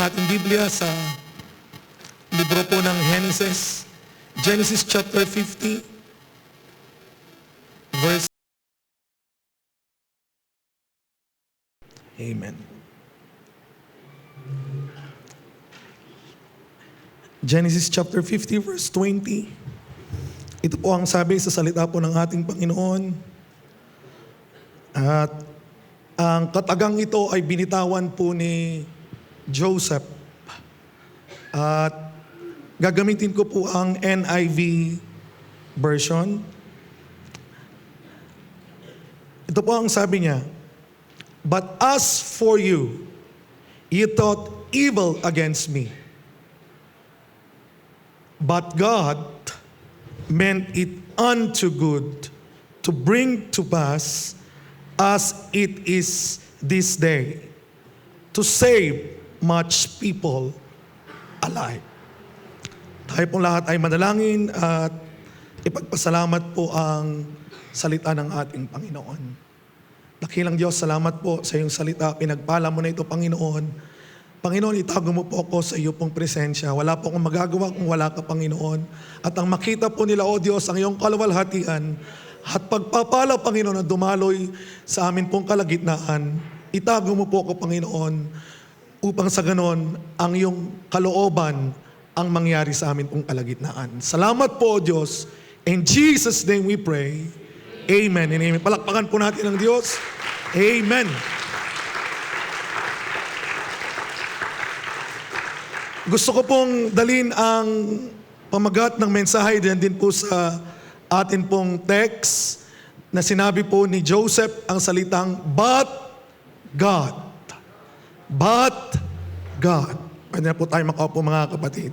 ng ating Biblia sa libro po ng Genesis. Genesis chapter 50, verse. Amen. Genesis chapter 50, verse 20. Ito po ang sabi sa salita po ng ating Panginoon. At ang katagang ito ay binitawan po ni Joseph. At gagamitin ko po ang NIV version. Ito po ang sabi niya. But as for you, you thought evil against me. But God meant it unto good to bring to pass as it is this day, to save much people alive. Tayo pong lahat ay manalangin at ipagpasalamat po ang salita ng ating Panginoon. Dakilang Diyos, salamat po sa iyong salita. Pinagpala mo na ito, Panginoon. Panginoon, itago mo po ako sa iyo pong presensya. Wala po akong magagawa kung wala ka, Panginoon. At ang makita po nila, O Diyos, ang iyong kaluwalhatian at pagpapala, Panginoon, na dumaloy sa amin pong kalagitnaan. Itago mo po ako, Panginoon, upang sa ganon, ang iyong kalooban ang mangyari sa amin pong kalagitnaan. Salamat po, O Diyos. In Jesus' name we pray. Amen and amen. Palakpakan po natin ang Diyos. Amen. Gusto ko pong dalhin ang pamagat ng mensahe din po sa atin pong text na sinabi po ni Joseph ang salitang, But God. But God. Pwede na po tayo makaupo, mga kapatid.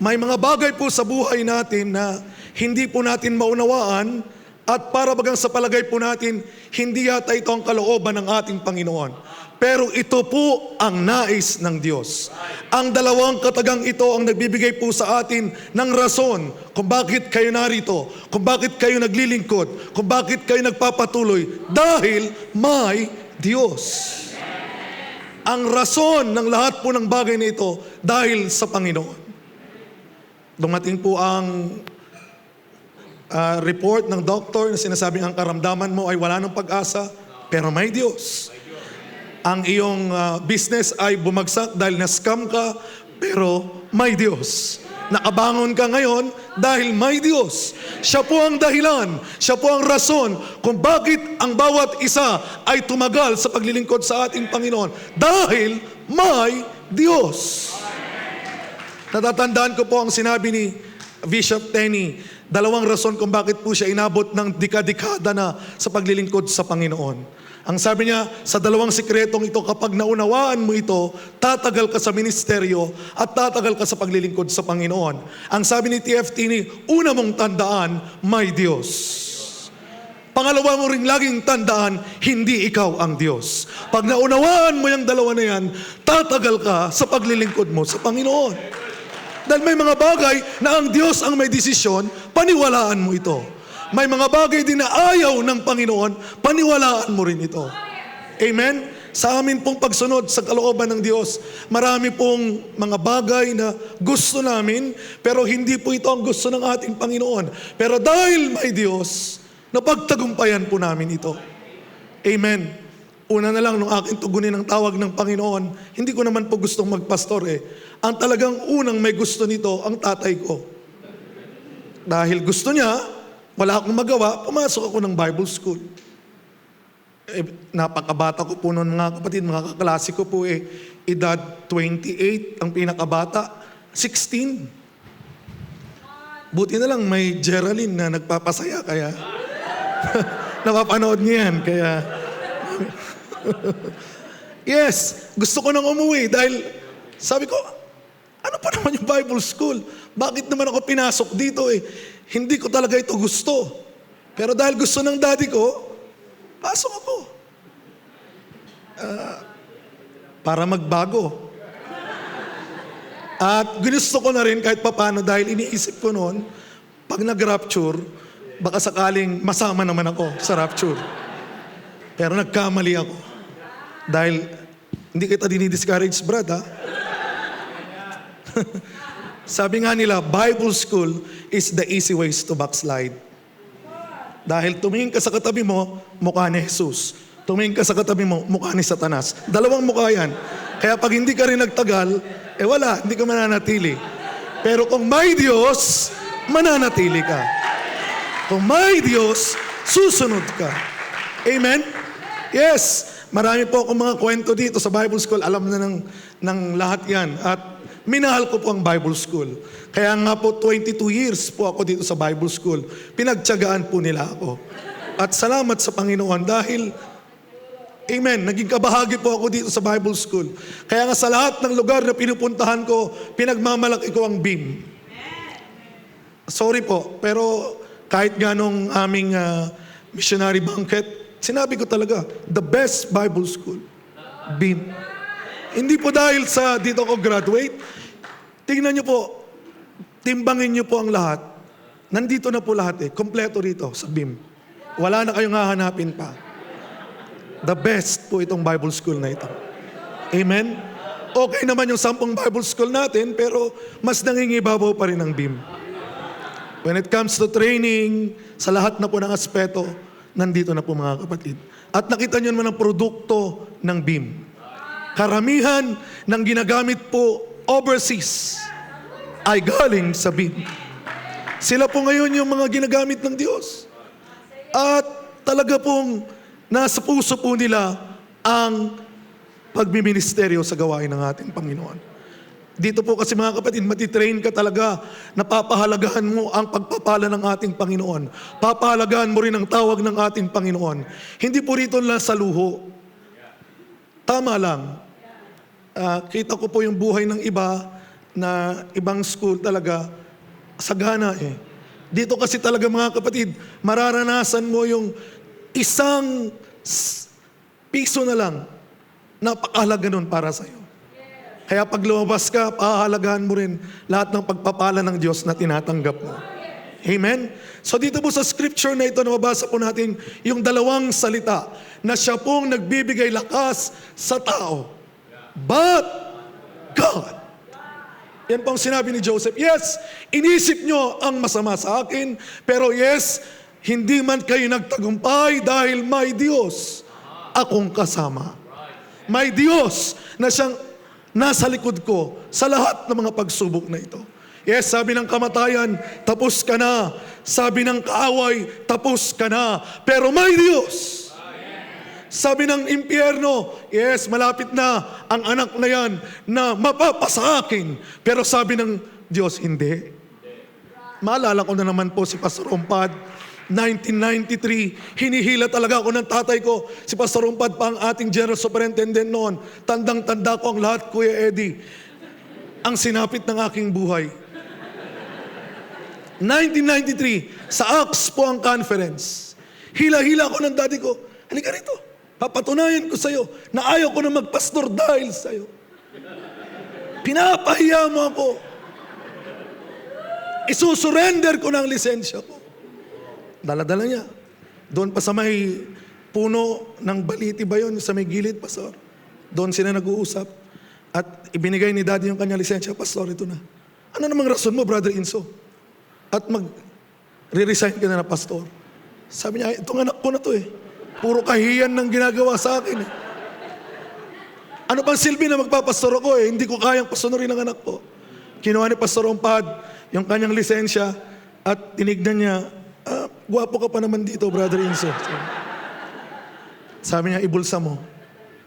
May mga bagay po sa buhay natin na hindi po natin maunawaan at para bagang sa palagay po natin, hindi yata ito ang kalooban ng ating Panginoon. Pero ito po ang nais ng Diyos. Ang dalawang katagang ito ang nagbibigay po sa atin ng rason kung bakit kayo narito, kung bakit kayo naglilingkod, kung bakit kayo nagpapatuloy. Dahil may Diyos. Ang rason ng lahat po ng bagay na ito dahil sa Panginoon. Dumating po ang report ng doktor na sinasabing ang karamdaman mo ay wala ng pag-asa, pero may Diyos. Ang iyong business ay bumagsak dahil na-scam ka, pero may Diyos. Nakabangon ka ngayon dahil may Diyos. Siya po ang dahilan, siya po ang rason kung bakit ang bawat isa ay tumagal sa paglilingkod sa ating Panginoon. Dahil may Diyos. Natatandaan ko po ang sinabi ni Bishop Tenny, dalawang rason kung bakit po siya inabot ng dekada na sa paglilingkod sa Panginoon. Ang sabi niya, sa dalawang sikretong ito, kapag naunawaan mo ito, tatagal ka sa ministeryo at tatagal ka sa paglilingkod sa Panginoon. Ang sabi ni T.F. Tini, una mong tandaan, may Diyos. Pangalawa mo ring laging tandaan, hindi ikaw ang Diyos. Pag naunawaan mo yung dalawa na yan, tatagal ka sa paglilingkod mo sa Panginoon. Dahil may mga bagay na ang Diyos ang may desisyon, paniwalaan mo ito. May mga bagay din na ayaw ng Panginoon, paniwalaan mo rin ito. Amen? Sa amin pong pagsunod sa kalooban ng Diyos, marami pong mga bagay na gusto namin, pero hindi po ito ang gusto ng ating Panginoon. Pero dahil may Diyos, napagtagumpayan po namin ito. Amen. Una na lang nung aking tugunin ang tawag ng Panginoon, hindi ko naman po gustong magpastor Ang talagang unang may gusto nito, ang tatay ko. Dahil gusto niya, wala akong magawa, pumasok ako ng Bible school. Napakabata ko po noon, mga kapatid, mga kaklase ko po edad 28, ang pinakabata, 16. Buti na lang may Geraldine na nagpapasaya, kaya napapanood niya yan, kaya yes, gusto ko nang umuwi dahil sabi ko, ano pa naman yung Bible school? Bakit naman ako pinasok dito Hindi ko talaga ito gusto. Pero dahil gusto ng daddy ko, pasok ako. Para magbago. At ginusto ko na rin kahit papano dahil iniisip ko noon, pag nag-rapture, baka sakaling masama naman ako sa rapture. Pero nagkamali ako. Dahil Hindi kita dinidiscourage, Brad, ha? Sabi nga nila, Bible school is the easy ways to backslide. Dahil tumingin ka sa katabi mo, mukha ni Jesus. Tumingin ka sa katabi mo, mukha ni Satanas. Dalawang mukha yan. Kaya pag hindi ka rin nagtagal, wala, hindi ka mananatili. Pero kung may Diyos, mananatili ka. Kung may Diyos, susunod ka. Amen? Yes. Marami po akong mga kwento dito sa Bible School. Alam na ng lahat yan. At minahal ko po ang Bible School. Kaya nga po 22 years po ako dito sa Bible School. Pinagtiyagaan po nila ako. At salamat sa Panginoon dahil, amen, naging kabahagi po ako dito sa Bible School. Kaya nga sa lahat ng lugar na pinupuntahan ko, pinagmamalaki ko ang BIM. Sorry po, pero kahit nga nung aming missionary banquet, sinabi ko talaga, the best Bible School, BIM. Hindi po dahil sa dito ako graduate. Tingnan niyo po, timbangin niyo po ang lahat. Nandito na po lahat kompleto rito sa BIM. Wala na kayong hahanapin pa. The best po itong Bible School na ito. Amen? Okay naman yung 10 Bible School natin, pero mas nangingibabaw pa rin ang BIM. When it comes to training, sa lahat na po ng aspeto, nandito na po mga kapatid. At nakita niyo naman ang produkto ng BIM. Karamihan ng ginagamit po overseas ay galing sa BIM. Sila po ngayon yung mga ginagamit ng Diyos. At talaga pong nasa puso po nila ang pagmiministeryo sa gawain ng ating Panginoon. Dito po kasi mga kapatid, matitrain ka talaga na papahalagahan mo ang pagpapala ng ating Panginoon. Papahalagahan mo rin ang tawag ng ating Panginoon. Hindi po rito lang sa luho. Tama lang. Kita ko po yung buhay ng iba na ibang school talaga sagana Dito kasi talaga mga kapatid, mararanasan mo yung isang piso na lang, napakahalaga nun para sa'yo. Kaya pag lumabas ka, pahahalagahan mo rin lahat ng pagpapala ng Diyos na tinatanggap mo. Amen? So dito po sa scripture na ito, nababasa po natin yung dalawang salita na siya pong nagbibigay lakas sa tao. But God. Yan po ang sinabi ni Joseph. Yes, inisip nyo ang masama sa akin, pero yes, hindi man kayo nagtagumpay dahil may Diyos akong kasama. May Diyos na siyang nasa likod ko sa lahat ng mga pagsubok na ito. Yes, sabi ng kamatayan, tapos ka na. Sabi ng kaaway, tapos ka na. Pero may Diyos. Sabi ng impyerno, yes, malapit na ang anak na yan na mapapasa akin. Pero sabi ng Diyos, hindi. Maalala ko na naman po si Pastor Rompad, 1993, hinihila talaga ako ng tatay ko. Si Pastor Rompad pa ang ating General Superintendent noon. Tandang-tanda ko ang lahat, Kuya Eddie. Ang sinapit ng aking buhay. 1993, sa Acts po ang conference. Hila-hila ako ng daddy ko. Halika rito, papatunayan ko sa'yo na ayaw ko na magpastor dahil sa'yo. Pinapahiya mo ako. Isusurrender ko ng lisensya ko. Dala-dala niya. Doon pa sa may puno ng baliti ba yun? Sa may gilid, Pastor. Doon sila nag-uusap. At ibinigay ni Daddy yung kanyang lisensya. Pastor, ito na. Ano namang rason mo, Brother Inso? At mag-resign ka na Pastor. Sabi niya, itong anak ko na to Puro kahiyan ng ginagawa sa akin Ano pang silbi na magpapastor ako Hindi ko kayang pastorin ang anak ko. Kinuha ni Pastor Rompad yung kanyang lisensya at tinignan niya, guwapo ka pa naman dito, Brother Inso. Sabi niya, ibulsa mo.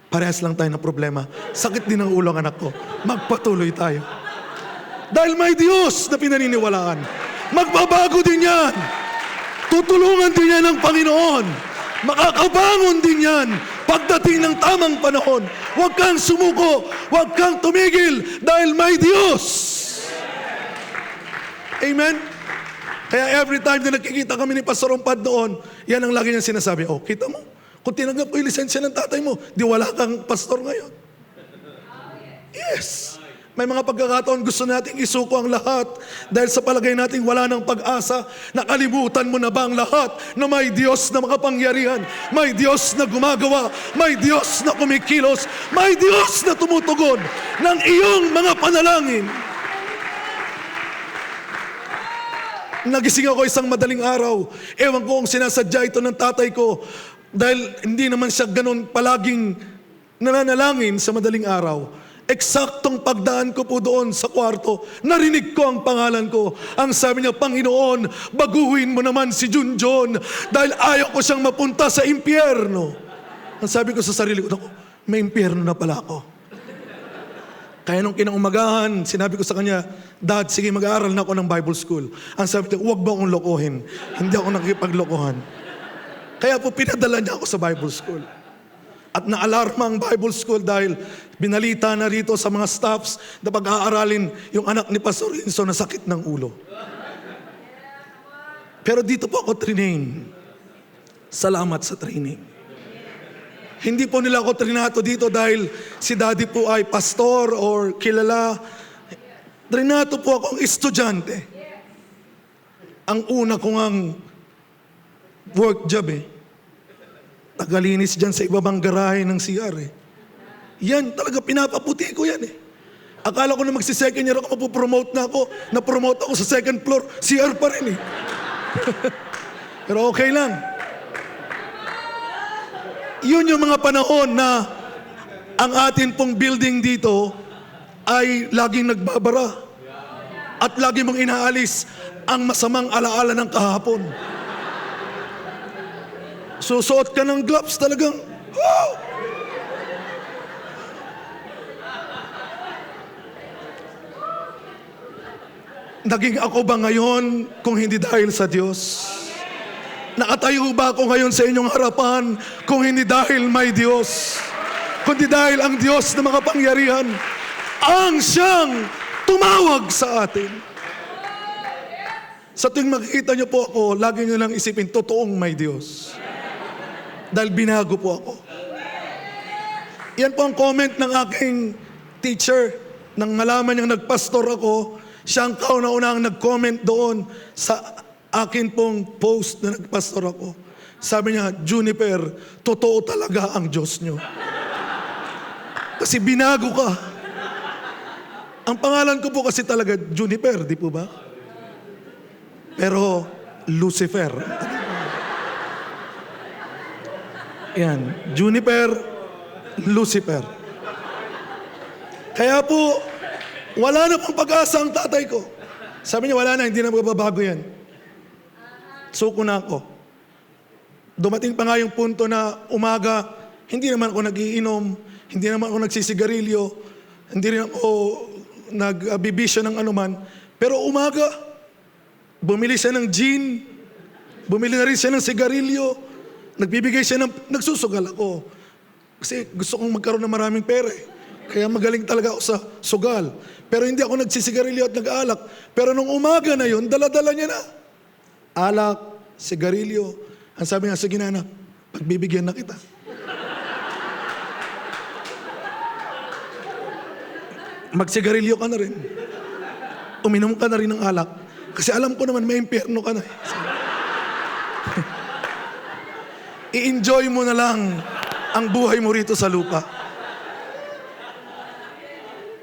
Parehas lang tayo ng problema. Sakit din ang ulo ng anak ko. Magpatuloy tayo. Dahil may Diyos na pinaniniwalaan. Magbabago din yan. Tutulungan din yan ng Panginoon. Makakabangon din yan pagdating ng tamang panahon. Huwag kang sumuko. Huwag kang tumigil dahil may Diyos. Amen? Kaya every time na nakikita kami ni Pastor Rompad noon, yan ang lagi niyang sinasabi, kita mo, kung tinanggap ko yung lisensya ng tatay mo, di wala kang pastor ngayon. Yes. May mga pagkakataon gusto nating isuko ang lahat dahil sa palagay nating wala ng pag-asa. Nakalimutan mo na ba ang lahat na may Diyos na makapangyarihan, may Diyos na gumagawa, may Diyos na kumikilos, may Diyos na tumutugon ng iyong mga panalangin. Nagising ako isang madaling araw. Ewan ko kung sinasadya ito ng tatay ko dahil hindi naman siya ganun palaging nananalangin sa madaling araw. Eksaktong pagdaan ko po doon sa kwarto, narinig ko ang pangalan ko. Ang sabi niya, Panginoon, baguhin mo naman si Junjon dahil ayaw ko siyang mapunta sa impyerno. Ang sabi ko sa sarili ko, naku, may impyerno na pala ako. Kaya nung kinaumagahan, sinabi ko sa kanya, Dad, sige mag-aaral na ako ng Bible School. Ang sabi niya, huwag ba akong lokohin? Hindi ako nakikipaglokohan. Kaya po pinadala niya ako sa Bible School. At naalarma ang Bible School dahil binalita na rito sa mga staffs na pag-aaralin yung anak ni Pastor Enzo na sakit ng ulo. Pero dito po ako trinain. Salamat sa training. Hindi po nila ako trinato dito dahil si daddy po ay pastor or kilala. Trinato po akong estudyante. Ang una ko ngang work job tagalinis dyan sa ibabang garahe ng CR Yan, talaga pinapaputi ko yan Akala ko na magsi-second year ako, mapupromote na ako. Na-promote ako sa second floor, CR pa rin Pero okay lang. Yun yung mga panahon na ang atin pong building dito ay laging nagbabara. At lagi mong inaalis ang masamang alaala ng kahapon. Susuot ka ng gloves talagang, oh! Naging ako ba ngayon kung hindi dahil sa Diyos? Nakatayo ba ako ngayon sa inyong harapan kung hindi dahil may Diyos? Kundi dahil ang Diyos na makapangyarihan ang siyang tumawag sa atin. Sa tuwing makikita niyo po ako, lagi niyo lang isipin, totoong may Diyos. Dahil binago po ako. Yan po ang comment ng aking teacher. Nang malaman niyang nagpastor ako, siya ang kauna-unang nag-comment doon sa akin pong post na nagpastor ako. Sabi niya, Juniper, totoo talaga ang Diyos niyo. Kasi binago ka. Ang pangalan ko po kasi talaga Juniper, di po ba? Pero Lucifer. Yan, Juniper, Lucifer. Kaya po, wala na pong pag-asa ang tatay ko. Sabi niya, wala na, hindi na magbabago yan. Suko na ako. Dumating pa nga yung punto na umaga, hindi naman ako nagiinom, hindi naman ako nagsisigarilyo, hindi rin ako nagbibisyo ng anuman. Pero umaga, bumili siya ng gin, bumili na rin siya ng sigarilyo, nagbibigay siya ng, nagsusugal ako. Kasi gusto kong magkaroon ng maraming pera Kaya magaling talaga ako sa sugal. Pero hindi ako nagsisigarilyo at nag-aalak. Pero nung umaga na yun, dala-dala niya na. Alak, sigarilyo. Ang sabi niya, sige na anak, pagbibigyan na kita. Magsigarilyo ka na rin. Uminom ka na rin ng alak. Kasi alam ko naman may impyerno ka na. I-enjoy mo na lang ang buhay mo rito sa lupa.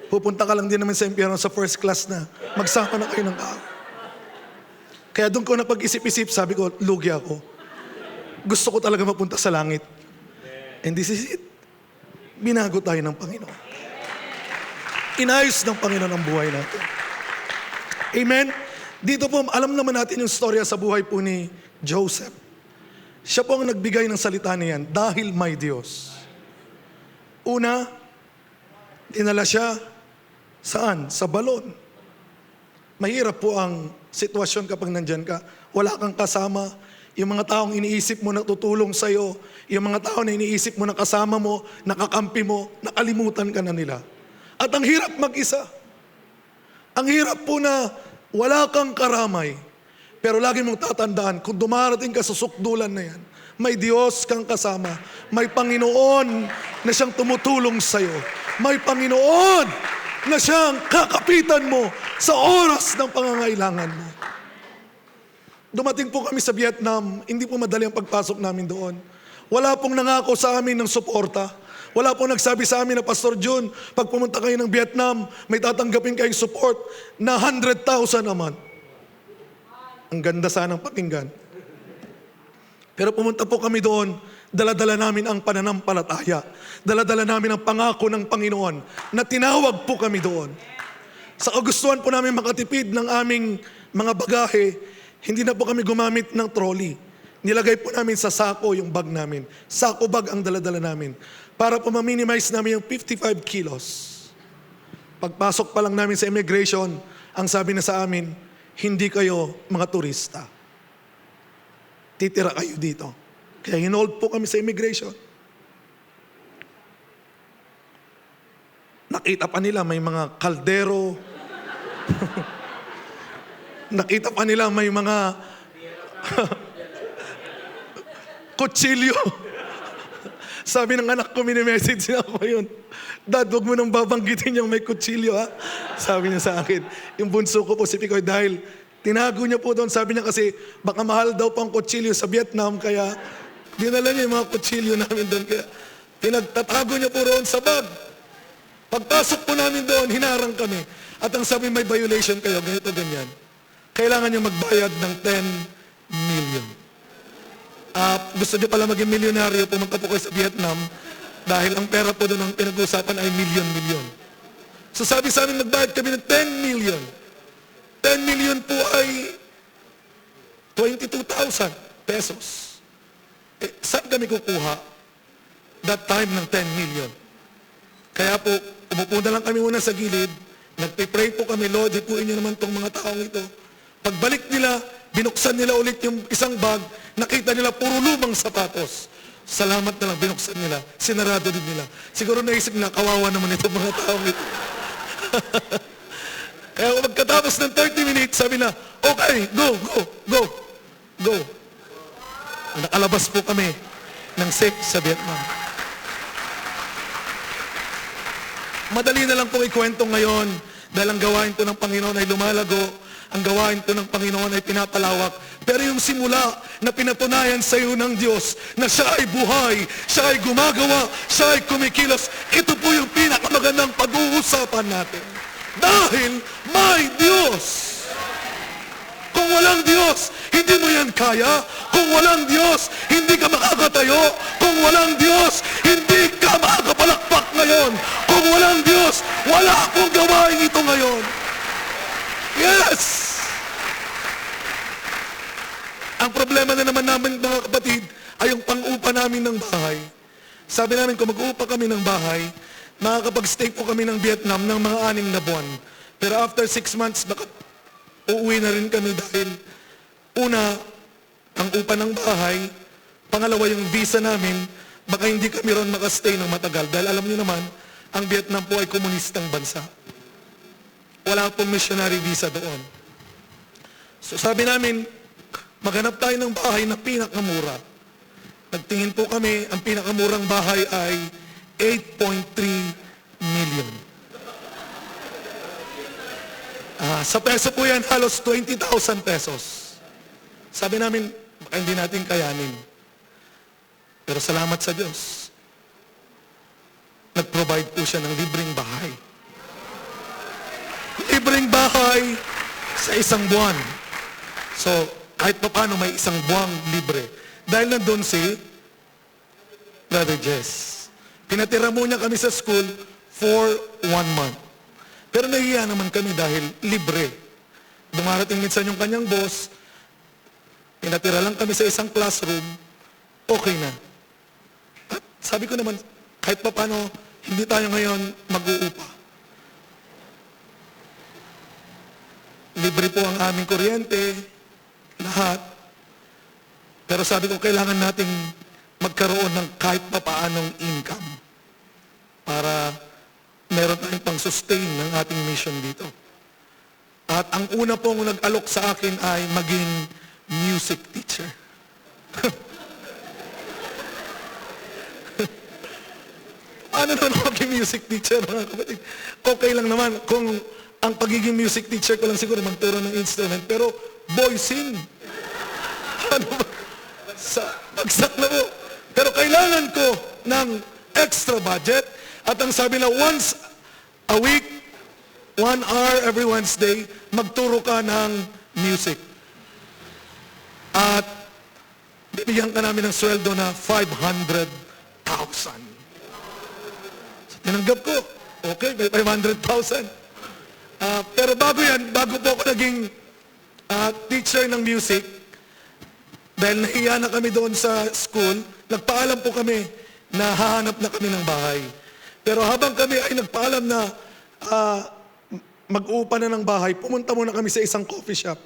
Pupunta ka lang din naman sa impyerno sa first class na. Magsama na kayo ng kao. Kaya doon ko napag-isip-isip, sabi ko, lugi ako. Gusto ko talaga mapunta sa langit. And this is it. Binago tayo ng Panginoon. Inayos ng Panginoon ang buhay natin. Amen? Dito po, alam naman natin yung storya sa buhay po ni Joseph. Siya po ang nagbigay ng salita niyan dahil may Diyos. Una, dinala siya saan? Sa balon. Mahirap po ang sitwasyon kapag nandyan ka. Wala kang kasama. Yung mga taong iniisip mo na tutulong sa'yo, yung mga tao na iniisip mo na kasama mo, nakakampi mo, nakalimutan ka na nila. At ang hirap mag-isa. Ang hirap po na wala kang karamay. Pero lagi mong tatandaan, kung dumarating ka sa sukdulan na yan, may Diyos kang kasama. May Panginoon na siyang tumutulong sa'yo. May Panginoon na siyang kakapitan mo sa oras ng pangangailangan mo. Dumating po kami sa Vietnam, hindi po madali ang pagpasok namin doon. Wala pong nangako sa amin ng suporta. Wala pong nagsabi sa amin na, Pastor Jun, pag pumunta kayo ng Vietnam, may tatanggapin kayong support na 100,000 a month. Ang ganda sanang pakinggan. Pero pumunta po kami doon, dala-dala namin ang pananampalataya. Dala-dala namin ang pangako ng Panginoon na tinawag po kami doon. Sa kagustuhan po namin makatipid ng aming mga bagahe, hindi na po kami gumamit ng trolley. Nilagay po namin sa sako yung bag namin. Sako bag ang dala-dala namin. Para po ma-minimize namin yung 55 kilos. Pagpasok pa lang namin sa immigration, ang sabi na sa amin, hindi kayo mga turista. Titira kayo dito. Kaya hinold po kami sa immigration. Nakita pa nila may mga kaldero. Nakita pa nila may mga kutsilyo. Sabi ng anak ko, mini-message niya ako yun. Dad, huwag mo nang babanggitin yung may kutsilyo, ha? Sabi niya sa akin. Yung bunso ko po si Picoy, dahil tinago niya po doon. Sabi niya kasi, baka mahal daw pang kutsilyo sa Vietnam, kaya dinala niya yung mga kutsilyo namin doon. Kaya pinagtatago niya po roon sa bag. Pagpasok po namin doon, hinarang kami. At ang sabi, may violation kayo, ganito, ganyan. Kailangan niya magbayad ng 10 million. Gusto niyo pala maging milyonaryo, pumunta po kayo sa Vietnam dahil ang pera po doon ang pinag-uusapan ay milyon-milyon. So sabi sa amin, magbayad kami ng 10 million. 10 million po ay 22,000 pesos. Saan kami kukuha that time ng 10 million? Kaya po, umupo na lang kami muna sa gilid, nagpipray po kami, Lord, hipuin niyo naman tong mga taong ito. Pagbalik nila, binuksan nila ulit yung isang bag, nakita nila puro lumang sapatos. Salamat na lang, binuksan nila, sinarado din nila. Siguro naisip nila, kawawa naman itong mga taong ito. Kaya pagkatapos ng 30 minutes, sabi na, okay, go. Nakalabas po kami ng safe sa Vietnam. Madali na lang pong ikwento ngayon dahil ang gawain po ng Panginoon ay lumalago. Ang gawain po ng Panginoon ay pinapalawak. Pero yung simula na pinatunayan sa iyo ng Diyos na siya ay buhay, siya ay gumagawa, siya ay kumikilos, ito po yung pinakamagandang pag-uusapan natin. Dahil may Diyos. Kung walang Diyos, hindi mo yan kaya. Kung walang Diyos, hindi ka makakatayo. Kung walang Diyos, hindi ka makakapalakpak ngayon. Kung walang Diyos, wala akong gawain ito ngayon. Yes! Ang problema na naman namin, mga kapatid, ay yung pang-upa namin ng bahay. Sabi namin, kung mag-uupa kami ng bahay, makakapag-stay po kami ng Vietnam ng mga 6 na buwan. Pero after 6 months, baka uuwi na rin kami dahil una, ang upa ng bahay, pangalawa yung visa namin, baka hindi kami ron makastay ng matagal. Dahil alam niyo naman, ang Vietnam po ay komunistang bansa. Wala pong missionary visa doon. So sabi namin, maghanap tayo ng bahay na pinakamura. Nagtingin po kami, ang pinakamurang bahay ay 8.3 million. Sa peso po yan, halos 20,000 pesos. Sabi namin, baka hindi natin kayanin. Pero salamat sa Diyos. Nag-provide po siya ng libreng bahay. Libreng bahay sa isang buwan. So, kahit pa paano may isang buwang libre. Dahil nandun si Brother Jess. Pinatira muna kami sa school for 1 month. Pero nahiya naman kami dahil libre. Dumarating minsan yung kanyang boss, pinatira lang kami sa isang classroom, okay na. At sabi ko naman, kahit pa paano, hindi tayo ngayon mag-uupa. Libre po ang aming kuryente, lahat. Pero sabi ko, kailangan nating magkaroon ng kahit pa paanong income para meron tayong pang-sustain ng ating mission dito. At ang una pong nag-alok sa akin ay maging music teacher. paano naman ako maging music teacher, mga kapatid? Okay lang naman kung ang pagiging music teacher ko lang siguro magturo ng instrument, pero voicing. Ano ba? Bagsak na po. Pero kailangan ko ng extra budget. At ang sabi na once a week, 1 hour every Wednesday, magturo ka ng music. At bibigyan ka namin ng sweldo na 500,000. So, tinanggap ko. Okay, may 500,000. Pero bago po ako naging teacher ng music, dahil nahiya na kami doon sa school, nagpaalam po kami na hahanap na kami ng bahay. Pero habang kami ay nagpaalam na mag-uupa na ng bahay, pumunta muna kami sa isang coffee shop.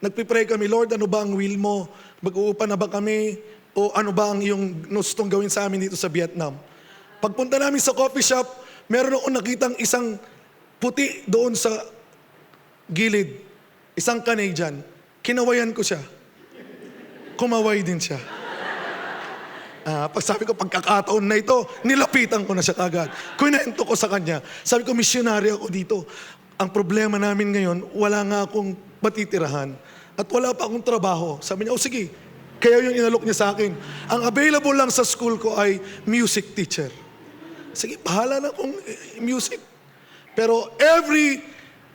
Nagpipray kami, Lord, ano ba ang will mo? Mag-uupa na ba kami? O ano ba ang iyong gustong gawin sa amin dito sa Vietnam? Pagpunta namin sa coffee shop, meron akong nakitang isang puti doon sa gilid. Isang Canadian. Kinawayan ko siya. Kumaway din siya. Pag sabi ko, pagkakataon na ito, nilapitan ko na siya kagad. Kunento ko sa kanya. Sabi ko, missionary ako dito. Ang problema namin ngayon, wala nga akong matitirahan. At wala pa akong trabaho. Sabi niya, sige. Kaya yung inalok niya sa akin. Ang available lang sa school ko ay music teacher. Sige, bahala na akong music. Pero every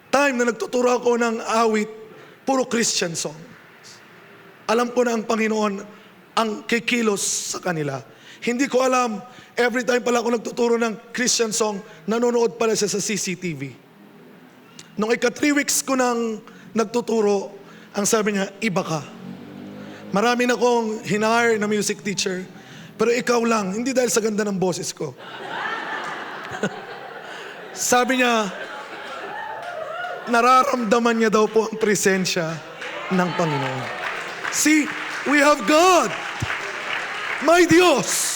time na nagtuturo ako ng awit, puro Christian song. Alam ko na ang Panginoon ang kikilos sa kanila. Hindi ko alam, every time pala ako nagtuturo ng Christian song, nanonood pala siya sa CCTV. Nung ika-3 weeks ko nang nagtuturo, ang sabi niya, iba ka. Marami na akong hinire na music teacher, pero ikaw lang, hindi dahil sa ganda ng boses ko. Sabi niya, nararamdaman niya daw po ang presensya ng Panginoon. See, we have God. May Diyos.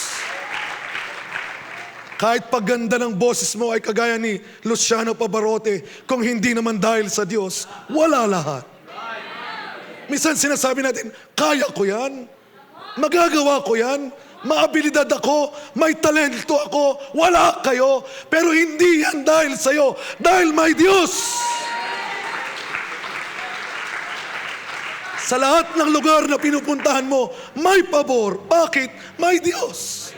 Kahit pagganda ng boses mo ay kagaya ni Luciano Pavarotti, kung hindi naman dahil sa Diyos, wala lahat. Minsan sinasabi natin, kaya ko yan, magagawa ko yan, maabilidad ako, may talento ako, wala kayo, pero hindi yan dahil sa'yo, dahil may Diyos. Sa lahat ng lugar na pinupuntahan mo, may pabor. Bakit? May Diyos.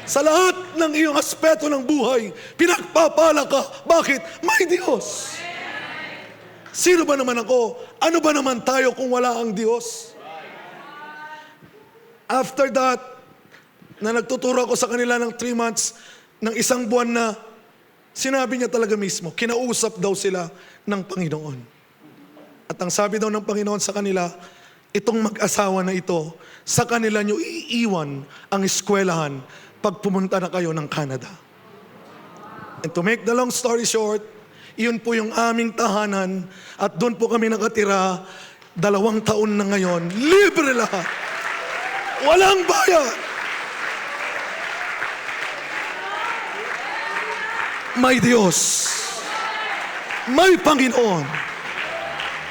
Sa lahat ng iyong aspeto ng buhay, pinagpapala ka. Bakit? May Diyos. Sino ba naman ako? Ano ba naman tayo kung wala ang Diyos? After that, na nagtuturo ako sa kanila ng 3 months, ng 1 buwan na, sinabi niya talaga mismo, kinausap daw sila ng Panginoon. At ang sabi daw ng Panginoon sa kanila, itong mag-asawa na ito, sa kanila nyo iiwan ang eskwelahan pag pumunta na kayo ng Canada. And to make the long story short, iyon po yung aming tahanan at doon po kami nakatira 2 taon na ngayon. Libre lahat. Walang bayad. May Diyos. May Panginoon.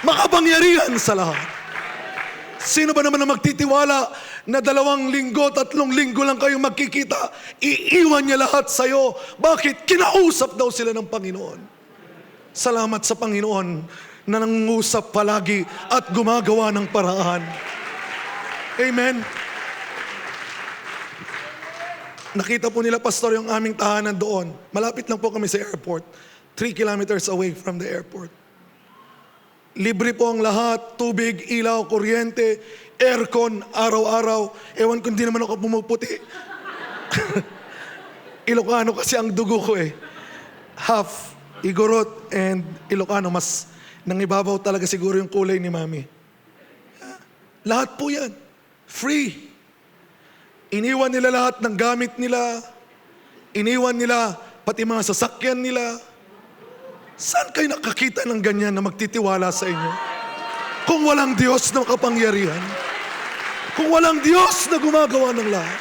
Makapangyarihan sa lahat. Sino ba naman na magtitiwala na 2 linggo, 3 linggo lang kayong magkikita, iiwan niya lahat sa'yo? Bakit? Kinausap daw sila ng Panginoon. Salamat sa Panginoon na nangungusap palagi at gumagawa ng paraan. Amen. Nakita po nila, Pastor, yung aming tahanan doon. Malapit lang po kami sa airport. 3 kilometers away from the airport. Libre po ang lahat, tubig, ilaw, kuryente, aircon, araw-araw. Ewan ko, hindi naman ako pumuputi. Ilocano kasi ang dugo ko eh. Half Igorot and Ilocano. Mas nangibabaw talaga siguro yung kulay ni Mami. Lahat po yan. Free. Iniwan nila lahat ng gamit nila. Iniwan nila pati mga sasakyan nila. Saan kayo nakakita ng ganyan na magtitiwala sa inyo? Kung walang Diyos na makapangyarihan, kung walang Diyos na gumagawa ng lahat.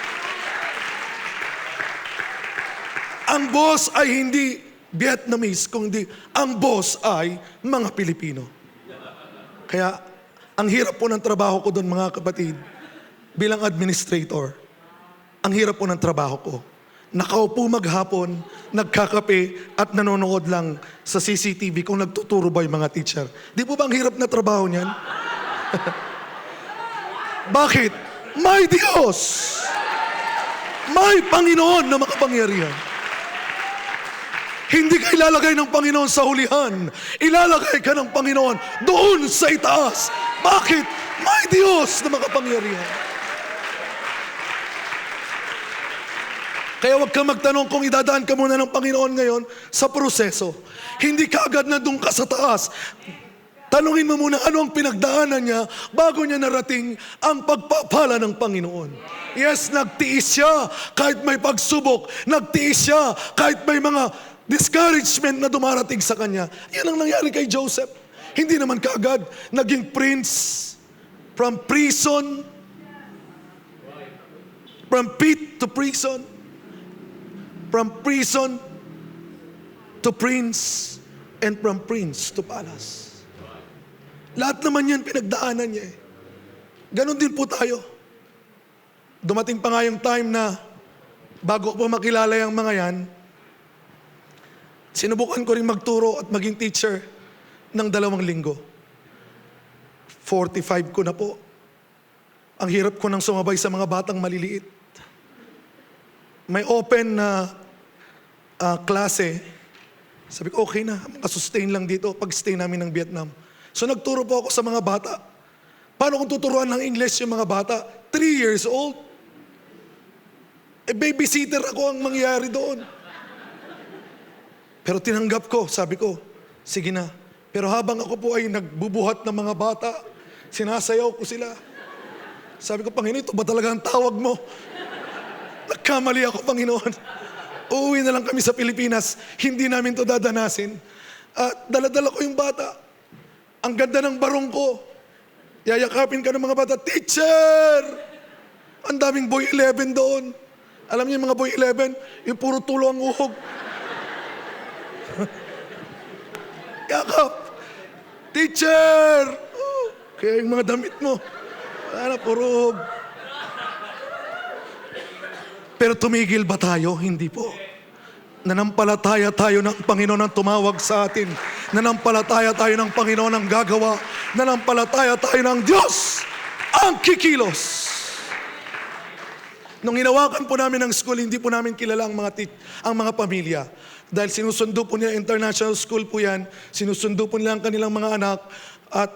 Ang boss ay hindi Vietnamese, kundi ang boss ay mga Pilipino. Kaya, ang hirap po ng trabaho ko doon, mga kapatid, bilang administrator. Ang hirap po ng trabaho ko. nakaupo maghapon, nagkakape at nanonood lang sa CCTV kung nagtuturo ba yung mga teacher. Di po ba ang hirap na trabaho niyan? Bakit? May Diyos! May Panginoon na makapangyarihan. Hindi ka ilalagay ng Panginoon sa hulihan. Ilalagay ka ng Panginoon doon sa itaas. Bakit? May Diyos na makapangyarihan. Kaya huwag ka magtanong kung idadaan ka muna ng Panginoon ngayon sa proseso. Hindi ka agad na doon ka sa taas. Tanungin mo muna ano ang pinagdaanan niya bago niya narating ang pagpapala ng Panginoon. Yes, nagtiis siya kahit may pagsubok. Nagtiis siya kahit may mga discouragement na dumarating sa kanya. Yan ang nangyari kay Joseph. Hindi naman kaagad naging prince from prison, from pit to prison, from prison to prince, and from prince to palace. Lahat naman yan pinagdaanan niya eh. Ganon din po tayo. Dumating pa nga yung time na bago ko pa makilala yung mga yan, sinubukan ko rin magturo at maging teacher ng 2 linggo. 45 ko na po. Ang hirap ko nang sumabay sa mga batang maliliit. May open na klase. Sabi ko, okay na, makasustain lang dito pag-stay namin ng Vietnam. So nagturo po ako sa mga bata. Paano kung tuturuan ng English yung mga bata? 3 years old. Babysitter ako ang mangyari doon. Pero tinanggap ko, sabi ko, sige na. Pero habang ako po ay nagbubuhat ng mga bata, sinasayaw ko sila. Sabi ko, Panginoon, ito ba talaga ang tawag mo? Nagkamali ako, Panginoon. Uuwi na lang kami sa Pilipinas. Hindi namin to dadanasin. At daladala ko yung bata. Ang ganda ng barong ko. Yayakapin ka ng mga bata, teacher! Ang daming boy 11 doon. Alam niyo yung mga boy 11, yung puro tulo ang uhog. Yakap! Teacher! Oh, kaya yung mga damit mo. Wala, puro uhog. Pero tumigil ba tayo? Hindi po. Nanampalataya tayo ng Panginoon ang tumawag sa atin. Nanampalataya tayo ng Panginoon ang gagawa. Nanampalataya tayo ng Diyos ang kikilos. Nung hinawakan po namin ang school, hindi po namin kilala ang mga pamilya. Dahil sinusundo po nila, international school po yan, sinusundo po nila ang kanilang mga anak, at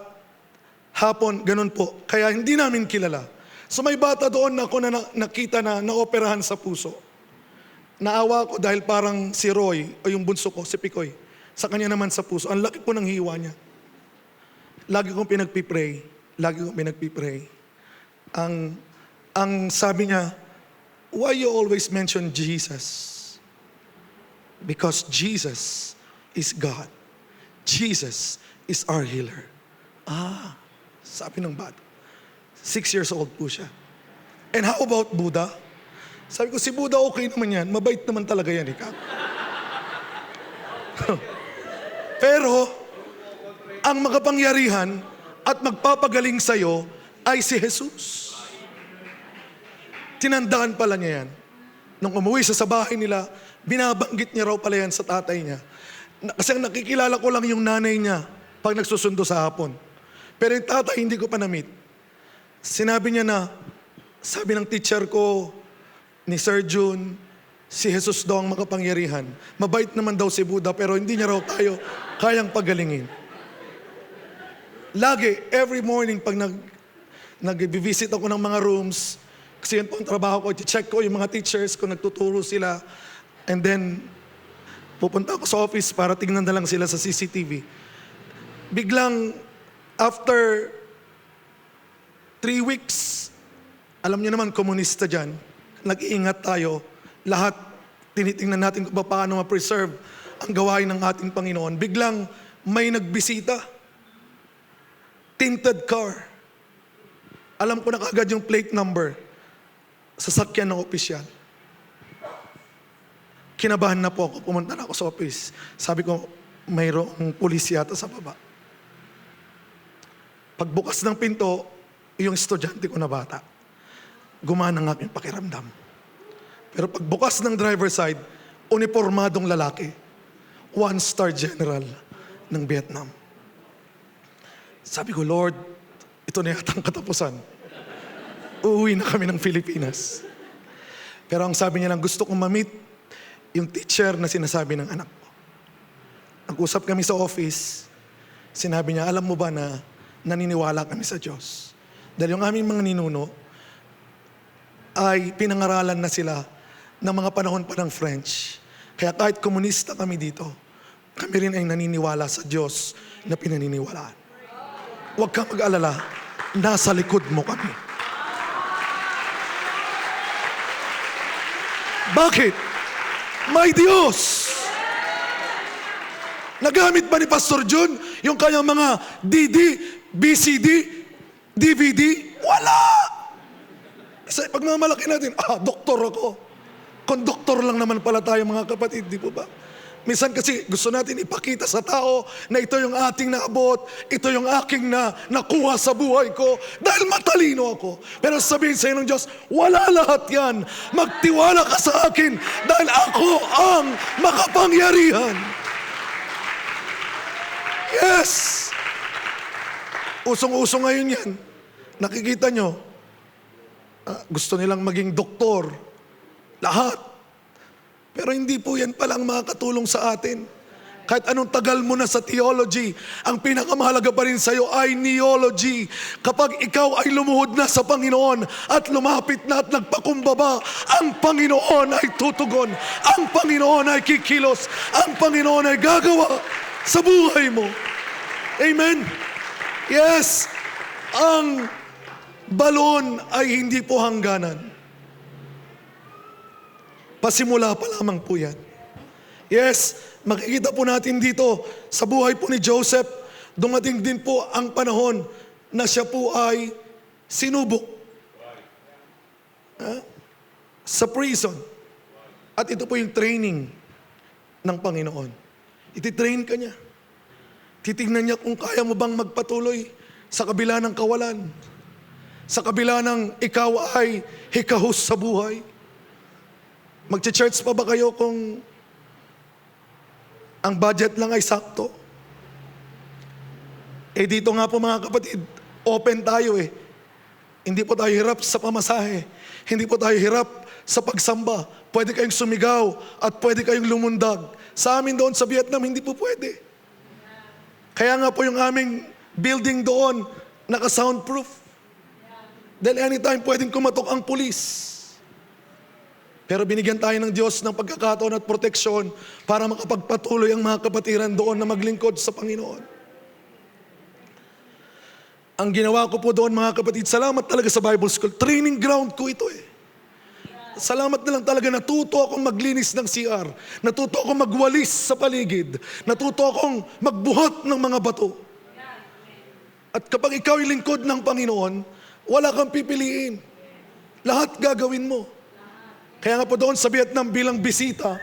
hapon, ganun po. Kaya hindi namin kilala. So may bata doon na ako na nakita na naoperahan sa puso. Naawa ko dahil parang si Roy, o yung bunso ko, si Picoy. Sa kanya naman sa puso. Ang laki po ng hiwa niya. Lagi kong pinagpipray. Ang sabi niya, why you always mention Jesus? Because Jesus is God. Jesus is our healer. Sabi ng bata. 6 years old po siya. And how about Buddha? Sabi ko, si Buddha okay naman yan. Mabait naman talaga yan, ikaw. Pero, ang makapangyarihan at magpapagaling sa'yo ay si Jesus. Tinandaan pala niya yan. Nung umuwi siya sa bahay nila, binabanggit niya raw pala yan sa tatay niya. Kasi ang nakikilala ko lang yung nanay niya pag nagsusundo sa hapon. Pero yung tatay, hindi ko pa na-meet. Sinabi niya na, sabi ng teacher ko, ni Sir June, si Jesus daw ang makapangyarihan. Mabait naman daw si Buddha, pero hindi niya raw tayo kayang pagalingin. Lagi, every morning, pag nag-visit ako ng mga rooms, kasi yun po ang trabaho ko, i-check ko yung mga teachers kung nagtuturo sila, and then, pupunta ako sa office para tingnan na lang sila sa CCTV. Biglang, after 3 weeks, alam niyo naman, komunista dyan, nag-iingat tayo, lahat tinitingnan natin kung paano ma-preserve ang gawain ng ating Panginoon. Biglang may nagbisita. Tinted car. Alam ko na kaagad yung plate number. Sasakyan ng opisyal. Kinabahan na po ako, pumunta na ako sa office. Sabi ko, mayroong pulis yata sa baba. Pagbukas ng pinto, yung estudyante ko na bata. Gumana ang aking pakiramdam. Pero pagbukas ng driver side, uniformadong lalaki. 1-star general ng Vietnam. Sabi ko, Lord, ito na yata ang katapusan. Uuwi na kami ng Pilipinas. Pero ang sabi niya lang, gusto kong ma-meet yung teacher na sinasabi ng anak ko. Nag-usap kami sa office, sinabi niya, alam mo ba na naniniwala kami sa Diyos? Dahil yung aming mga ninuno ay pinangaralan na sila ng mga panahon pa ng French. Kaya kahit komunista kami dito, kami rin ay naniniwala sa Diyos na pinaniniwalaan. Huwag kang mag-alala, nasa likod mo kami. Bakit? May Diyos! Nagamit ba ni Pastor John yung kanyang mga DD, BCD, DVD? Wala! Sa pagmamalaki natin, doktor ako. Konduktor lang naman pala tayo mga kapatid, di po ba? Minsan kasi gusto natin ipakita sa tao na ito yung ating naabot, ito yung aking nakuha sa buhay ko dahil matalino ako. Pero sabihin sa ng Diyos, wala lahat yan. Magtiwala ka sa akin dahil ako ang makapangyarihan. Yes! Usong-uso ngayon yan. Nakikita nyo, gusto nilang maging doktor. Lahat. Pero hindi po yan palang makakatulong sa atin. Kahit anong tagal mo na sa theology, ang pinakamahalaga pa rin sa iyo ay neology. Kapag ikaw ay lumuhod na sa Panginoon at lumapit na at nagpakumbaba, ang Panginoon ay tutugon. Ang Panginoon ay kikilos. Ang Panginoon ay gagawa sa buhay mo. Amen? Yes, ang balon ay hindi po hangganan. Pasimula pa lamang po yan. Yes, makikita po natin dito sa buhay po ni Joseph, dumating din po ang panahon na siya po ay sinubok sa prison. At ito po yung training ng Panginoon. Ititrain ka niya. Titignan niya kung kaya mo bang magpatuloy sa kabila ng kawalan. Sa kabila ng ikaw ay hikahos sa buhay. Magche-church pa ba kayo kung ang budget lang ay sakto? Dito nga po mga kapatid, open tayo eh. Hindi po tayo hirap sa pamasahe. Hindi po tayo hirap sa pagsamba. Pwede kayong sumigaw at pwede kayong lumundag. Sa amin doon sa Vietnam, hindi po pwede. Kaya nga po yung aming building doon, naka-soundproof. Dahil anytime pwedeng kumatok ang pulis. Pero binigyan tayo ng Diyos ng pagkakataon at proteksyon para makapagpatuloy ang mga kapatiran doon na maglingkod sa Panginoon. Ang ginawa ko po doon mga kapatid, salamat talaga sa Bible School. Training ground ko ito eh. Salamat na lang talaga, natuto akong maglinis ng CR. Natuto akong magwalis sa paligid. Natuto akong magbuhat ng mga bato. At kapag ikaw ay lingkod ng Panginoon, wala kang pipiliin. Lahat gagawin mo. Kaya nga po doon sa Vietnam bilang bisita,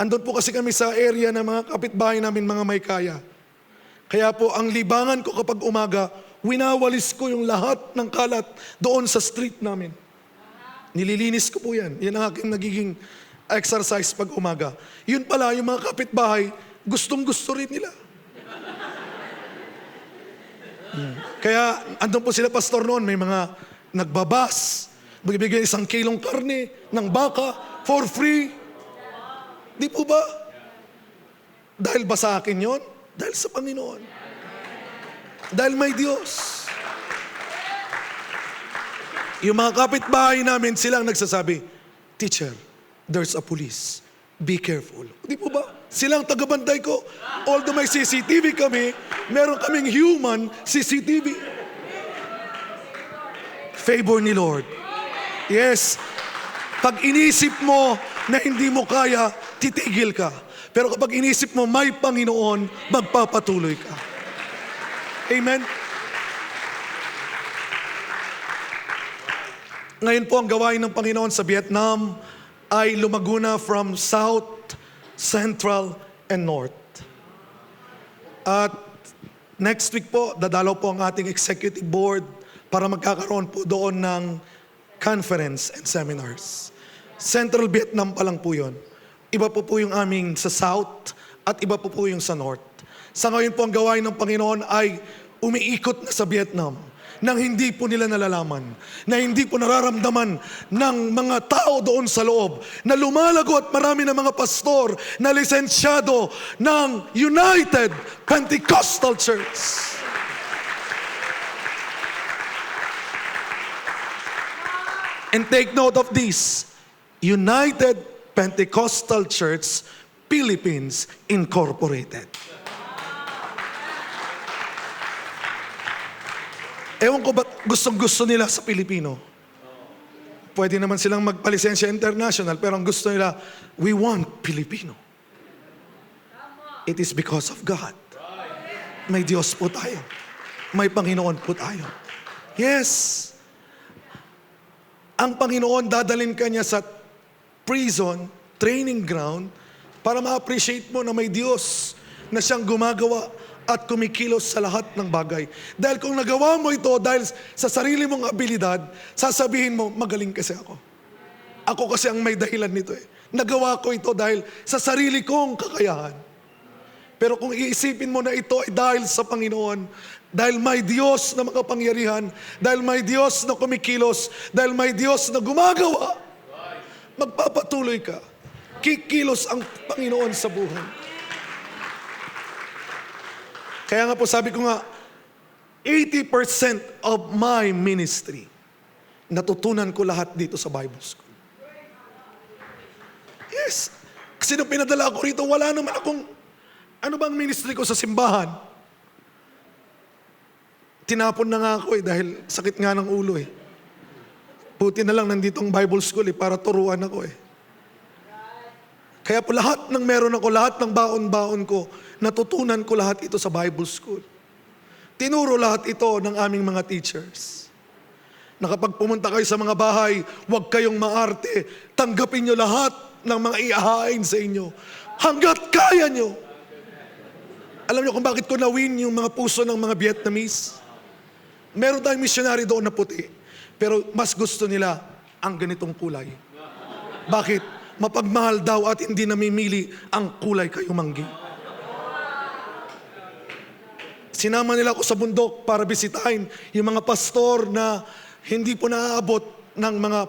andun po kasi kami sa area ng mga kapitbahay namin, mga may kaya. Kaya po ang libangan ko kapag umaga, winawalis ko yung lahat ng kalat doon sa street namin. Nililinis ko po yan. Yan ang aking nagiging exercise pag umaga. Yun pala, yung mga kapitbahay, gustong-gusto rin nila. Kaya andun po sila pastor noon, may mga nagbabas, magbibigay 1 kilong karne ng baka for free. Di po ba? Dahil ba sa akin yun? Dahil sa Panginoon. Dahil may Diyos. Yung mga kapitbahay namin, silang nagsasabi, teacher, there's a police. Be careful. Di po ba? Silang tagabantay ko. Although may CCTV kami, meron kaming human CCTV. Favor ni Lord. Yes. Pag inisip mo na hindi mo kaya, titigil ka. Pero kapag inisip mo may Panginoon, magpapatuloy ka. Amen? Ngayon po ang gawain ng Panginoon sa Vietnam ay lumago na from South, Central, and North. At next week po, dadalaw po ang ating executive board para magkakaroon po doon ng conference and seminars. Central Vietnam pa lang po yun. Iba po yung aming sa South at iba po yung sa North. Sa ngayon po ang gawain ng Panginoon ay umiikot na sa Vietnam nang hindi po nila nalalaman, na hindi po nararamdaman ng mga tao doon sa loob, na lumalago at marami na mga pastor na lisensyado ng United Pentecostal Church. And take note of this, United Pentecostal Church, Philippines Incorporated. Ewan ko ba't gustong-gusto nila sa Pilipino. Pwede naman silang magpalisensya international, pero ang gusto nila, we want Filipino. It is because of God. May Diyos po tayo. May Panginoon po tayo. Yes. Ang Panginoon, dadalhin ka niya sa prison, training ground, para ma-appreciate mo na may Diyos na siyang gumagawa at kumikilos sa lahat ng bagay. Dahil kung nagawa mo ito dahil sa sarili mong abilidad, sasabihin mo, magaling kasi ako. Ako kasi ang may dahilan nito eh. Nagawa ko ito dahil sa sarili kong kakayahan. Pero kung iisipin mo na ito ay dahil sa Panginoon, dahil may Diyos na makapangyarihan, dahil may Diyos na kumikilos, dahil may Diyos na gumagawa, magpapatuloy ka. Kikilos ang Panginoon sa buhay. Kaya nga po sabi ko nga, 80% of my ministry, natutunan ko lahat dito sa Bible School. Yes. Kasi nung pinadala ako rito, wala naman akong, ano bang ministry ko sa simbahan? Tinapon na nga ako dahil sakit nga ng ulo eh. Buti na lang nandito ang Bible School para turuan ako eh. Kaya po lahat ng meron ako, lahat ng baon-baon ko, natutunan ko lahat ito sa Bible School. Tinuro lahat ito ng aming mga teachers. Na kapag pumunta kayo sa mga bahay, huwag kayong maarte. Tanggapin nyo lahat ng mga ihahain sa inyo. Hanggat kaya nyo. Alam nyo kung bakit ko na-win yung mga puso ng mga Vietnamese? Meron tayong missionary doon na puti. Pero mas gusto nila ang ganitong kulay. Bakit? Mapagmahal daw at hindi namimili ang kulay kayumanggi. Sinama nila ako sa bundok para bisitahin yung mga pastor na hindi po naaabot ng mga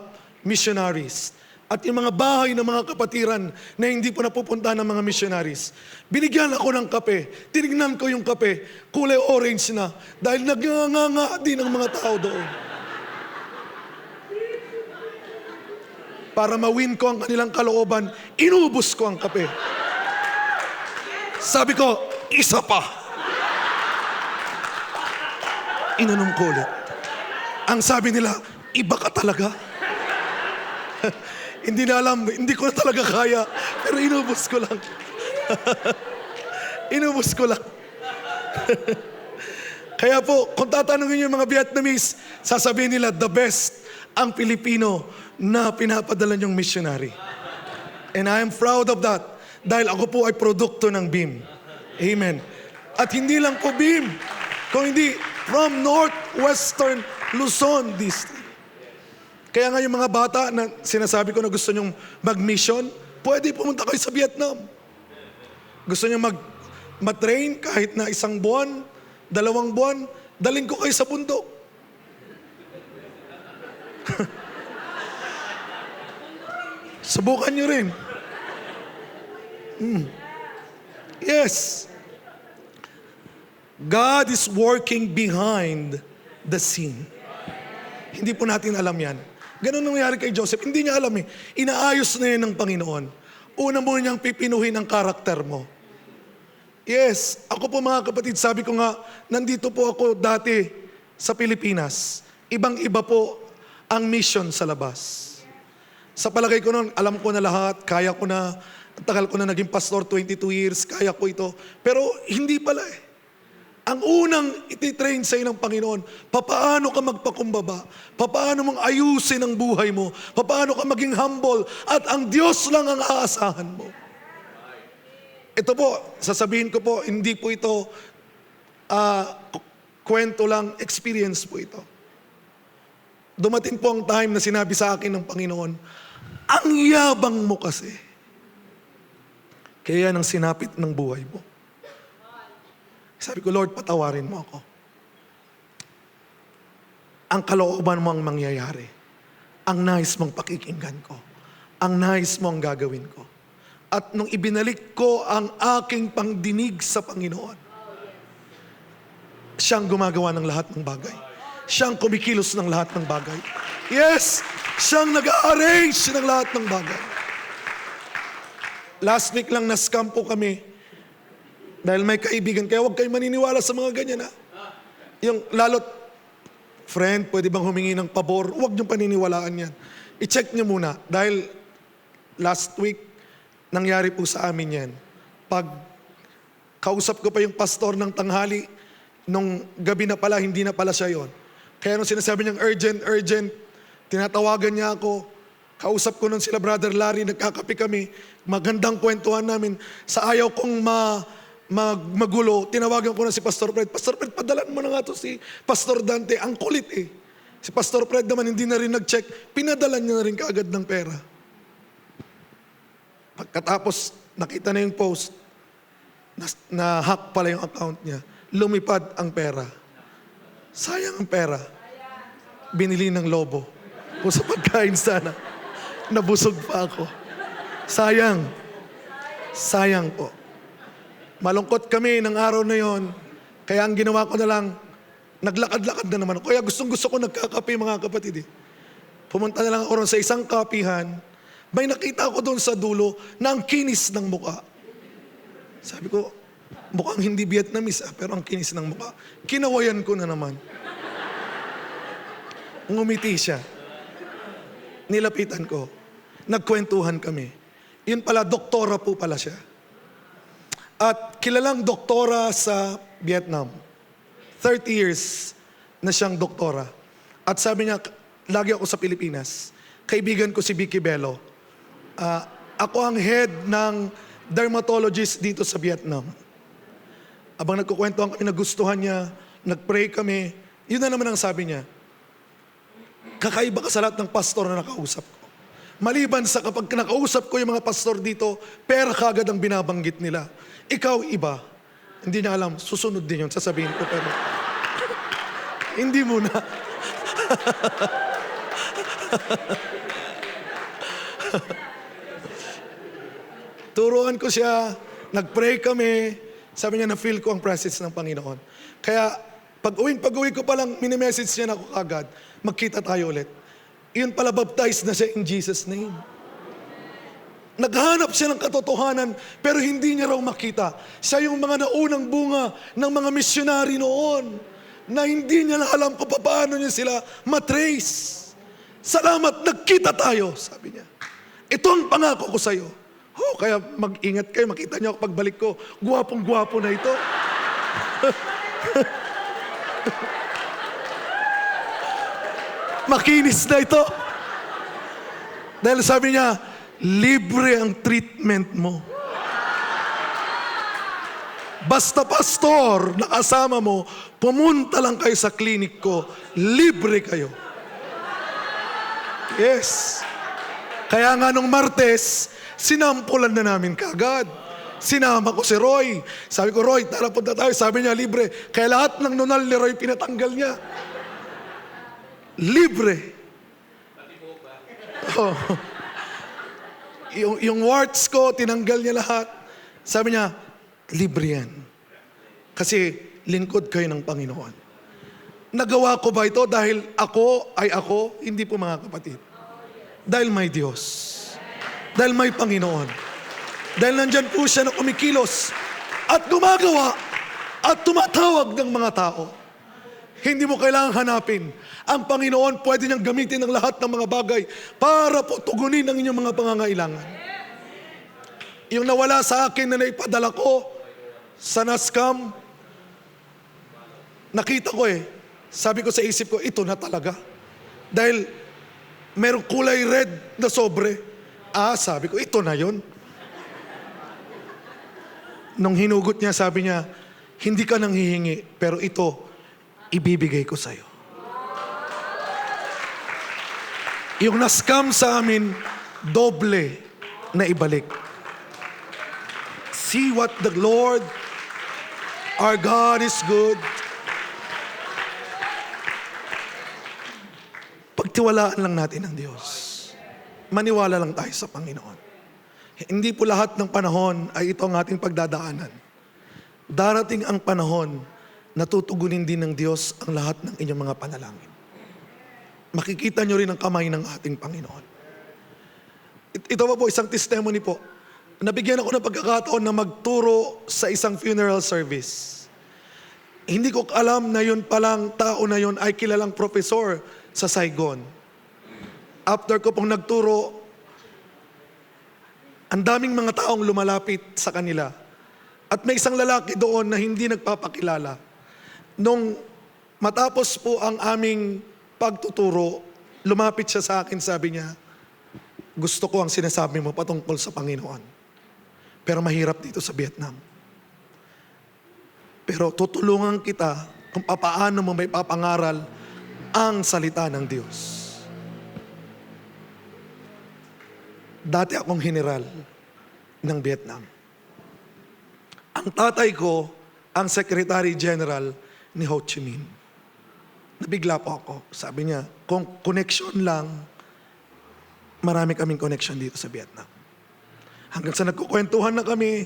missionaries. At yung mga bahay ng mga kapatiran na hindi po napupunta ng mga missionaries. Binigyan ako ng kape. Tinignan ko yung kape. Kulay orange na. Dahil nagnganga din ang mga tao doon. Para ma-win ko ang kanilang kalooban, inubos ko ang kape. Sabi ko, isa pa. Inanom ko ulit. Ang sabi nila, iba ka talaga. Hindi na alam, hindi ko na talaga kaya, pero inubos ko lang. Inubos ko lang. Kaya po, kung tatanungin yung mga Vietnamese, sasabihin nila, the best ang Pilipino na pinapadala niyong missionary. And I am proud of that dahil ako po ay produkto ng BIM. Amen. At hindi lang po BIM, kung hindi from Northwestern Luzon District. Kaya nga yung mga bata na sinasabi ko na gusto nyong mag-mission, pwede pumunta kayo sa Vietnam. Gusto nyo mag-train kahit na 1 buwan, 2 buwan, daling ko kayo sa bundok. Subukan nyo rin. Yes. God is working behind the scene. Hindi po natin alam yan. Ganun nangyari kay Joseph. Hindi niya alam eh. Inaayos na yan ng Panginoon. Una mo niyang pipinuhin ang karakter mo. Yes. Ako po mga kapatid, sabi ko nga, nandito po ako dati sa Pilipinas. Ibang-iba po ang mission sa labas. Sa palagay ko noon, alam ko na lahat, kaya ko na, tagal ko na naging pastor, 22 years, kaya ko ito. Pero hindi pala eh. Ang unang ititrain sa ng Panginoon, papaano ka magpakumbaba, papaano mong ayusin ang buhay mo, papaano ka maging humble, at ang Diyos lang ang aasahan mo. Ito po, sasabihin ko po, hindi po ito kwento lang, experience po ito. Dumating po ang time na sinabi sa akin ng Panginoon, Ang yabang mo kasi. Kaya yan ang sinapit ng buhay mo. Sabi ko, Lord, patawarin mo ako. Ang kalooban mo ang mangyayari. Ang nais mong pakikinggan ko. Ang nais mo ang gagawin ko. At nung ibinalik ko ang aking pangdinig sa Panginoon, siyang gumagawa ng lahat ng bagay. Siyang kumikilos ng lahat ng bagay. Yes! Siyang nag-arrange ng lahat ng bagay. Last week lang na-scam po kami dahil may kaibigan. Kaya huwag kayo maniniwala sa mga ganyan, ha? Yung lalot, friend, pwede bang humingi ng pabor? Huwag niyong paniniwalaan yan. I-check niyo muna dahil last week, nangyari po sa amin yan. Pag kausap ko pa yung pastor ng tanghali, nung gabi na pala, hindi na pala siya yon. Kaya nung sinasabi niyang urgent, tinatawagan niya ako. Kausap ko nun sila Brother Larry, nagkakape kami. Magandang kwentuhan namin. Sa ayaw kong magulo, tinawagan ko na si Pastor Fred. Pastor Fred, padalan mo na nga to si Pastor Dante. Ang kulit eh. Si Pastor Fred naman hindi na rin nag-check. Pinadalan niya na rin kaagad ng pera. Pagkatapos, nakita na yung post, na-hack pala yung account niya. Lumipad ang pera. Sayang ang pera. Binili ng lobo. Kung sa pagkain sana, nabusog pa ako. Sayang. Sayang po. Malungkot kami ng araw na yon. Kaya ang ginawa ko na lang, naglakad-lakad na naman ako. Kaya gustong-gusto ko nagkakape mga kapatid. Pumunta na lang ako ron sa isang kapihan. May nakita ko doon sa dulo na ang kinis ng muka. Sabi ko, mukhang hindi Vietnamese pero ang kinis ng muka. Kinawayan ko na naman. Ngumiti siya. Nilapitan ko. Nagkwentuhan kami. Yun pala, doktora po pala siya. At kilalang doktora sa Vietnam. 30 years na siyang doktora. At sabi niya, lagi ako sa Pilipinas. Kaibigan ko si Vicky Bello. Ako ang head ng dermatologist dito sa Vietnam. Abang nagkukwentuhan kami, nagustuhan niya, nagpray kami. Yun na naman ang sabi niya. Kakaiba ka sa lahat ng pastor na nakausap ko. Maliban sa kapag nakausap ko yung mga pastor dito, pera kagad ang binabanggit nila. Ikaw iba. Hindi niya alam, susunod din yun, sasabihin ko pero hindi muna. Turuan ko siya, nag-pray kami, sabi niya na-feel ko ang presence ng Panginoon. Kaya pag-uwi ko palang mini-message niya na ako agad, magkita tayo ulit. Iyon pala, baptized na siya in Jesus' name. Naghanap siya ng katotohanan, pero hindi niya raw makita. Siya yung mga naunang bunga ng mga misyonary noon, na hindi niya na alam kung paano niya sila matrace. Salamat, nagkita tayo, sabi niya. Ito ang pangako ko sa'yo. Kaya mag-ingat kayo, makita niyo ako pagbalik ko, guwapong-guwapo na ito. Makinis na ito. Dahil sabi niya, libre ang treatment mo. Basta pastor, nakasama mo, pumunta lang kayo sa klinik ko, libre kayo. Yes. Kaya nga nung Martes, sinampulan na namin kagad. Sinama ko si Roy. Sabi ko, Roy, tara punta tayo. Sabi niya, libre. Kaya lahat ng nunal ni Roy, pinatanggal niya. Libre. Oh. Yung warts ko, tinanggal niya lahat. Sabi niya, libre yan. Kasi lingkod kayo ng Panginoon. Nagawa ko ba ito dahil ako ay ako? Hindi po mga kapatid. Dahil may Diyos. Dahil may Panginoon. Dahil nandyan po siya na kumikilos at gumagawa at tumatawag ng mga tao. Hindi mo kailangang hanapin. Ang Panginoon pwede niyang gamitin ng lahat ng mga bagay para po tugunin ang inyong mga pangangailangan. Yung nawala sa akin na naipadala ko sa NASCAM, nakita ko sabi ko sa isip ko, ito na talaga. Dahil merong kulay red na sobre. Sabi ko, ito na yon. Nung hinugot niya, sabi niya, hindi ka nang hihingi, pero ito, ibibigay ko sa'yo. Yung na-scam sa amin, doble na ibalik. See what the Lord, our God is good. Pagtiwalaan lang natin ang Diyos. Maniwala lang tayo sa Panginoon. Hindi po lahat ng panahon ay ito ang ating pagdadaanan. Darating ang panahon na tutugunin din ng Diyos ang lahat ng inyong mga panalangin. Makikita nyo rin ang kamay ng ating Panginoon. Ito pa po, isang testimony po. Nabigyan ako ng pagkakataon na magturo sa isang funeral service. Hindi ko alam na yun palang tao na yun ay kilalang profesor sa Saigon. After ko pong nagturo, ang daming mga taong lumalapit sa kanila. At may isang lalaki doon na hindi nagpapakilala. Nung matapos po ang aming pagtuturo, lumapit siya sa akin, sabi niya, gusto ko ang sinasabi mo patungkol sa Panginoon. Pero mahirap dito sa Vietnam. Pero tutulungan kita kung paano mo may papangaral ang salita ng Diyos. Dati akong general ng Vietnam. Ang tatay ko, ang Secretary General ni Ho Chi Minh. Nabigla po ako. Sabi niya, kung connection lang, marami kaming connection dito sa Vietnam. Hanggang sa nagkukwentuhan na kami,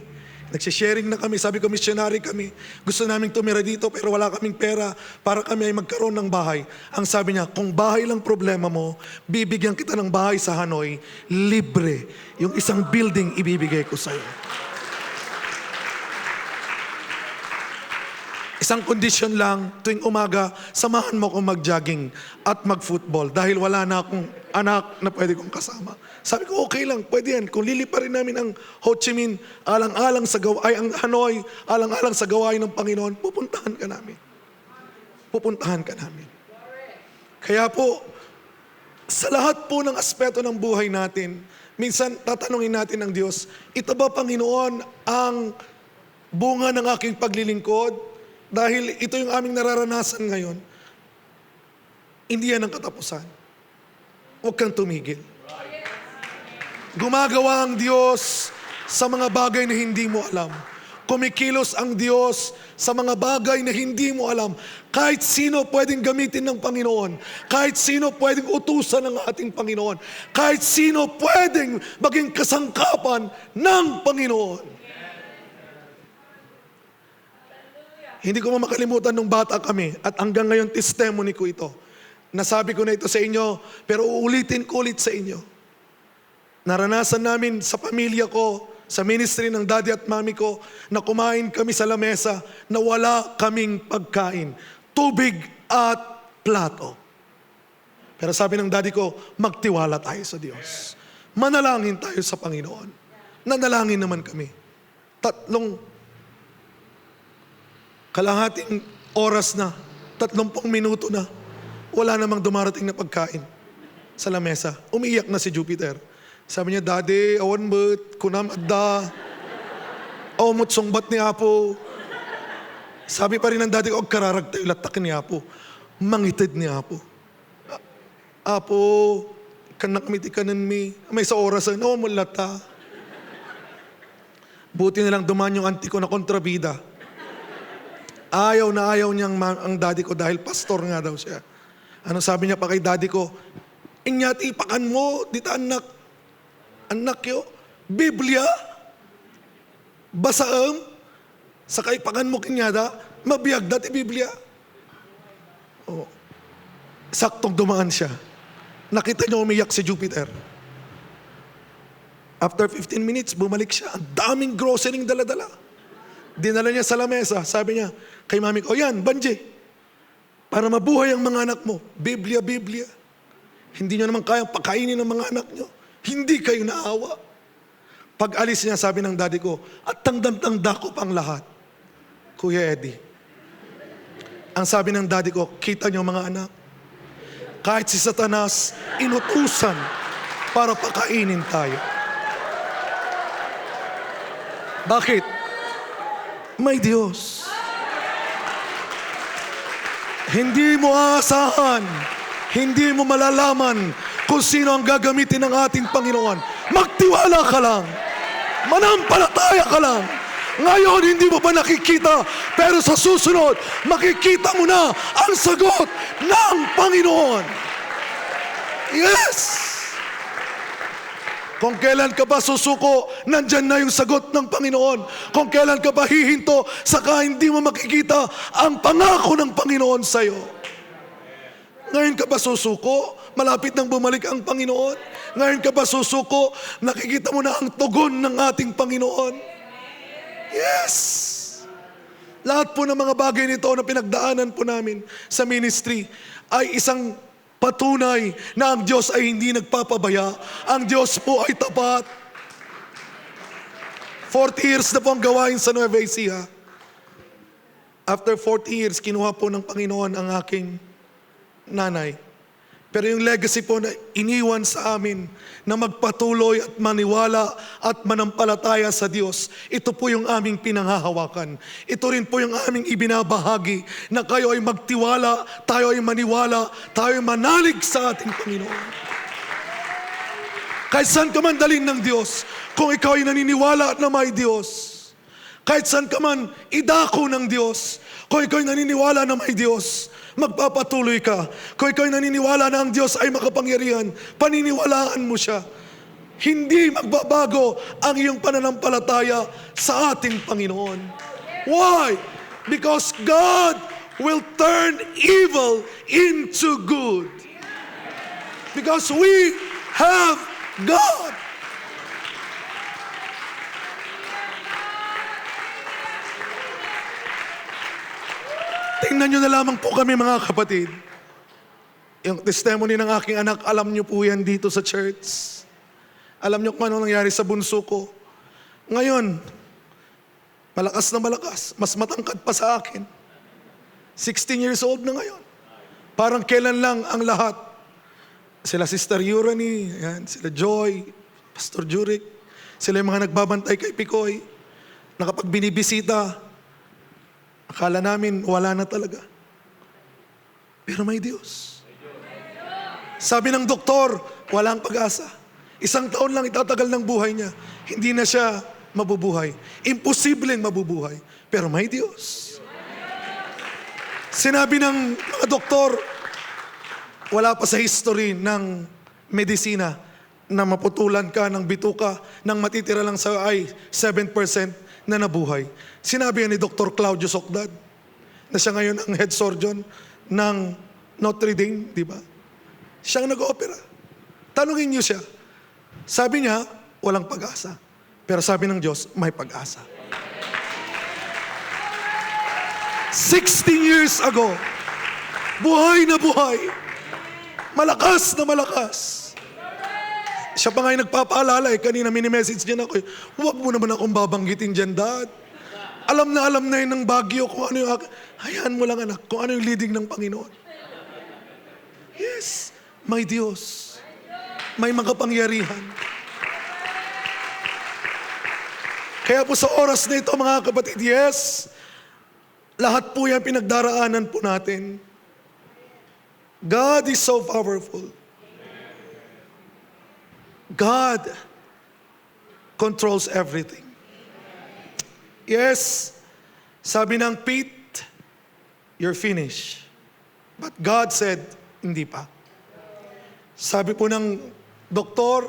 nagsisharing na kami, sabi ko missionary kami, gusto naming tumira dito pero wala kaming pera para kami ay magkaroon ng bahay. Ang sabi niya, kung bahay lang problema mo, bibigyan kita ng bahay sa Hanoi, libre. Yung isang building ibibigay ko sa'yo. Isang kondisyon lang, tuwing umaga, samahan mo akong mag-jogging at mag-football dahil wala na akong anak na pwede kong kasama. Sabi ko, okay lang, pwede yan. Kung liliparin namin ang Ho Chi Minh, alang-alang sa ang Hanoi, alang-alang sa gawain ng Panginoon, pupuntahan ka namin. Pupuntahan ka namin. Kaya po, sa lahat po ng aspeto ng buhay natin, minsan tatanungin natin ng Diyos, ito ba, Panginoon, ang bunga ng aking paglilingkod? Dahil ito yung aming nararanasan ngayon, hindi yan ang katapusan. Huwag kang tumigil. Gumagawa ang Diyos sa mga bagay na hindi mo alam. Kumikilos ang Diyos sa mga bagay na hindi mo alam. Kahit sino pwedeng gamitin ng Panginoon. Kahit sino pwedeng utusan ng ating Panginoon. Kahit sino pwedeng maging kasangkapan ng Panginoon. Hindi ko makalimutan nung bata kami at hanggang ngayon testimony ko ito. Nasabi ko na ito sa inyo, pero uulitin ko ulit sa inyo. Naranasan namin sa pamilya ko, sa ministry ng daddy at mami ko, na kumain kami sa lamesa na wala kaming pagkain. Tubig at plato. Pero sabi ng daddy ko, magtiwala tayo sa Diyos. Manalangin tayo sa Panginoon. Nanalangin naman kami. 3 kalahating oras na, 30 minuto na, wala namang dumarating na pagkain sa lamesa. Umiiyak na si Jupiter. Sabi niya, Daddy, awan ba't kunam adda? Awamot songbat ni Apo. Sabi pa rin ng daddy ko, kararag tayo latak ni Apo. Mangitid ni Apo. Apo, kanakmiti kanan mi. May sa orasan, awamot lata. Buti na lang dumaan yung auntie ko na kontrabida. Ayaw na ayaw niyang ang daddy ko dahil pastor nga daw siya. Ano sabi niya pa kay daddy ko? Inyati ipakan mo, dita anak. Anak yo, Biblia? Basaam? Sa kaipakan mo kinyada, mabiyag dati Biblia. Oh. Saktong dumaan siya. Nakita niyo umiyak si Jupiter. After 15 minutes, bumalik siya. Ang daming grocery dala-dala. Dinala niya sa lamesa. Sabi niya, kay mami ko, yan, Banji. Para mabuhay ang mga anak mo. Biblia, Biblia. Hindi niyo naman kayang pakainin ng mga anak niyo. Hindi kayo naawa. Pag alis niya, sabi ng daddy ko, at tangdam-tangda ko pang lahat. Kuya Eddie. Ang sabi ng daddy ko, kita niyo mga anak, kahit si Satanas, inutusan para pakainin tayo. Bakit? May Diyos. Hindi mo aasahan, hindi mo malalaman kung sino ang gagamitin ng ating Panginoon. Magtiwala ka lang. Manampalataya ka lang. Ngayon, hindi mo pa nakikita, pero sa susunod, makikita mo na ang sagot ng Panginoon. Yes! Kung kailan ka ba susuko, nandyan na yung sagot ng Panginoon. Kung kailan ka ba hihinto, saka hindi mo makikita ang pangako ng Panginoon sa'yo. Ngayon ka ba susuko? Malapit nang bumalik ang Panginoon. Ngayon ka ba susuko? Nakikita mo na ang tugon ng ating Panginoon. Yes! Lahat po ng mga bagay nito na pinagdaanan po namin sa ministry ay isang patunay na ang Diyos ay hindi nagpapabaya. Ang Diyos po ay tapat. 40 years na po ang gawain sa Nueva Ecija. After 40 years, kinuha po ng Panginoon ang aking nanay. Pero yung legacy po na iniwan sa amin na magpatuloy at maniwala at manampalataya sa Diyos, ito po yung aming pinanghahawakan. Ito rin po yung aming ibinabahagi na kayo ay magtiwala, tayo ay maniwala, tayo ay manalig sa ating Panginoon. Kahit saan ka man dalhin ng Diyos, kung ikaw ay naniniwala na may Diyos, kahit saan ka man idako ng Diyos, kung ikaw ay naniniwala na may Diyos, magpapatuloy ka. Kung ikaw ay naniniwala na ang Diyos ay makapangyarihan, paniniwalaan mo siya. Hindi magbabago ang iyong pananampalataya sa ating Panginoon. Why? Because God will turn evil into good. Because we have God. Tingnan nyo na lamang po kami mga kapatid. Yung testimony ng aking anak, alam nyo po yan dito sa church. Alam nyo kung ano nangyari sa bunso ko. Ngayon, malakas na malakas. Mas matangkad pa sa akin. 16 years old na ngayon. Parang kailan lang ang lahat. Sila Sister Urani, yan, sila Joy, Pastor Juric. Sila yung mga nagbabantay kay Picoy. Na kapag binibisita, akala namin wala na talaga. Pero may Diyos. Sabi ng doktor, walang pag-asa. 1 taon lang itatagal ng buhay niya. Hindi na siya mabubuhay. Imposibleng mabubuhay. Pero may Diyos. Sinabi ng mga doktor, wala pa sa history ng medisina na maputulan ka ng bituka, nang matitira lang sa ay 7% na nabuhay. Sinabi yan ni Dr. Claudio Socdad, na siya ngayon ang head surgeon ng Notre Dame, di ba? Siyang nag-opera. Tanungin niyo siya. Sabi niya, walang pag-asa. Pero sabi ng Diyos, may pag-asa. 16 years ago, buhay na buhay. Malakas na malakas. Siya pa nga yung nagpapaalala kanina mini-message niya na ako, huwag mo naman akong babanggitin dyan, Dad. Alam na yun ng Baguio kung ano yung, hayaan mo lang anak, kung ano yung leading ng Panginoon. Yes, may Diyos. May makapangyarihan. Kaya po sa oras na ito mga kapatid, yes, lahat po yan pinagdaraanan po natin. God is so powerful. God controls everything. Yes, sabi ng Pete, you're finished. But God said, hindi pa. Sabi po ng doktor,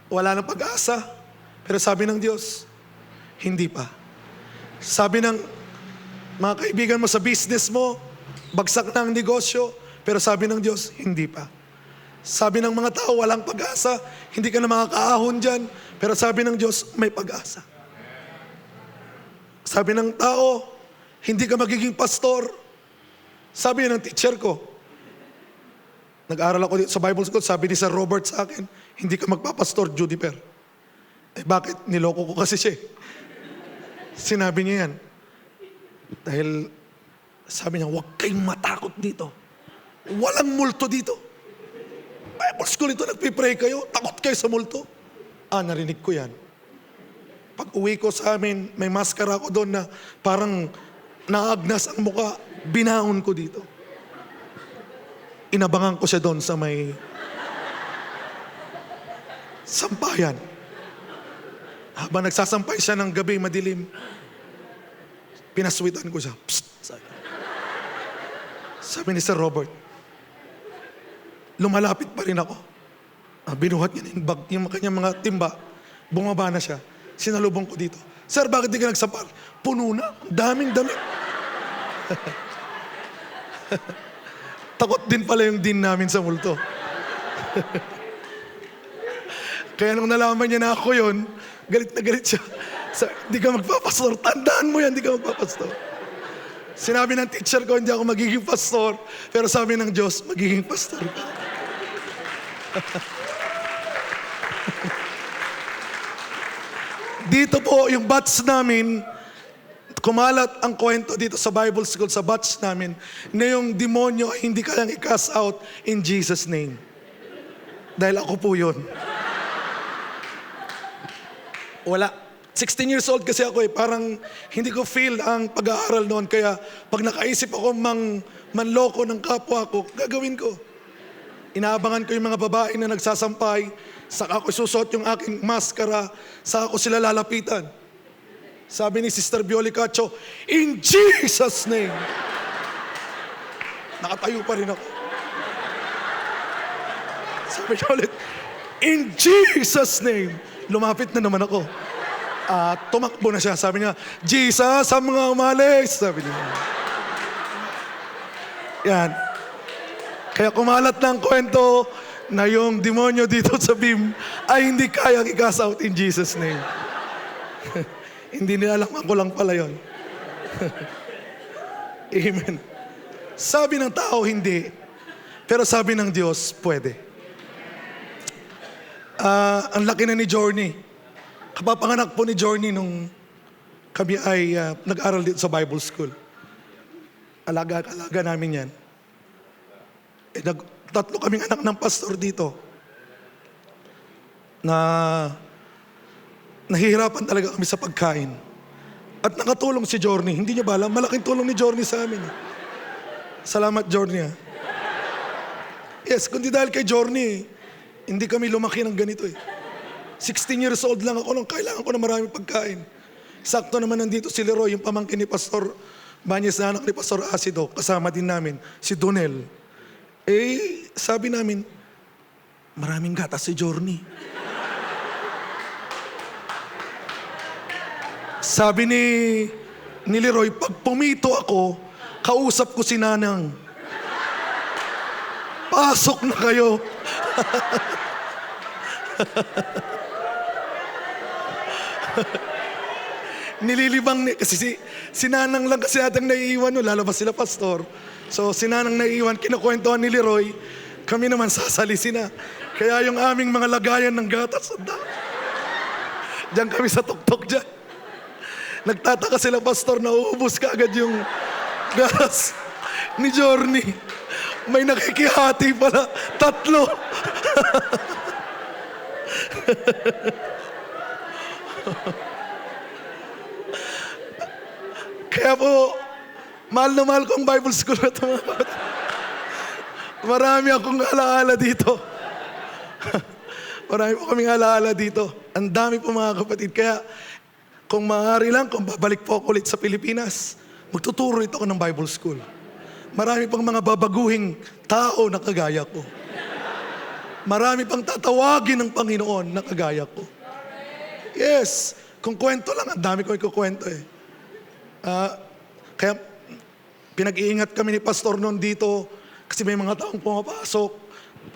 wala nang pag-asa. Pero sabi ng Diyos, hindi pa. Sabi ng mga kaibigan mo sa business mo, bagsak na ang negosyo. Pero sabi ng Diyos, hindi pa. Sabi ng mga tao, walang pag-asa. Hindi ka na makakaahon dyan. Pero sabi ng Diyos, may pag-asa. Sabi ng tao, hindi ka magiging pastor. Sabi ng teacher ko, nag-aaral ako dito sa Bible School, sabi ni Sir Robert sa akin, hindi ka magpapastor, Judiper. Eh bakit? Niloko ko kasi siya. Sinabi niya yan. Dahil sabi niya, huwag kayong matakot dito. Walang multo dito. Bible School ito, nagpipray kayo, takot kayo sa multo. Narinig ko yan. Pag uwi ko sa amin, may maskara ko doon na parang naagnas ang muka, binaon ko dito. Inabangan ko siya doon sa may sampayan. Habang nagsasampay siya ng gabi, madilim, pinaswitan ko siya. Psst! Sabi ni Sir Robert, lumalapit pa rin ako. Binuhat niya yung bag, yung kanyang mga timba. Bumaba na siya. Sinalubong ko dito. Sir, bakit di ka nagsampal? Puno na. Daming damit. Takot din pala yung din namin sa multo. Kaya nung nalaman niya na ako yun, galit na galit siya. Di ka magpapastor. Tandaan mo yan, di ka magpapastor. Sinabi ng teacher ko, hindi ako magiging pastor. Pero sabi ng Diyos, magiging pastor ka. Dito po, yung batch namin, kumalat ang kwento dito sa Bible School, sa batch namin, na yung demonyo ay hindi kayang i-cast out in Jesus' name. Dahil ako po yun. Wala. 16 years old kasi ako parang hindi ko feel ang pag-aaral noon. Kaya pag nakaisip ako manloko ng kapwa ko, gagawin ko. Inaabangan ko yung mga babae na nagsasampay, saka ako susuot yung aking maskara, saka ako sila lalapitan. Sabi ni Sister Bioli Cacho, in Jesus' name. Nakatayo pa rin ako. Sabi niya ulit, in Jesus' name. Lumapit na naman ako. Tumakbo na siya. Sabi niya, Jesus, ang mga umalis. Sabi niya. Yan. Kaya kumalat na ang kwento na yung demonyo dito sa BIM ay hindi kayang i-cast out in Jesus' name. Hindi nila alam, ako lang pala yun. Amen. Sabi ng tao, hindi. Pero sabi ng Diyos, pwede. Ang laki na ni Journey. Kapapanganak po ni Journey nung kami ay nag-aral dito sa Bible School. Alaga namin yan. Tatlo kaming anak ng pastor dito na nahihirapan talaga kami sa pagkain. At nakatulong si Journey. Hindi niyo ba alam? Malaking tulong ni Journey sa amin. Salamat, Journey. Yes, kundi dahil kay Journey, hindi kami lumaki ng ganito 16 years old lang ako nung kailangan ko na maraming pagkain. Sakto naman nandito si Leroy, yung pamangkin ni Pastor Banyes na anak ni Pastor Asido. Kasama din namin, si Donel. Sabi namin, maraming gatas si Journey. Sabi ni Leroy, pag pumito ako, kausap ko si Nanang. Pasok na kayo. Nililibang kasi si Nanang lang kasi atang naiiwan, lalabas sila pastor. So si Nanang naiiwan, kinukwentuhan ni Leroy, kami naman sasalisin na. Kaya yung aming mga lagayan ng gatas, diyan kami sa tuktok dyan. Nagtataka sila pastor na uubos ka agad yung gatas ni Journey. May nakikihati pala, 3. Kaya po, mahal na mahal kong Bible School na ito. Marami akong alaala dito. Marami po kaming alaala dito. Ang dami po mga kapatid. Kaya kung maaari lang, kung babalik po ako ulit sa Pilipinas, magtuturo ito ako ng Bible School. Marami pang mga babaguhing tao na kagaya ko. Marami pang tatawagin ng Panginoon na kagaya ko. Yes, kung kwento lang, ang dami ko ikukwento Kaya pinag-iingat kami ni Pastor noon dito kasi may mga taong pumapasok.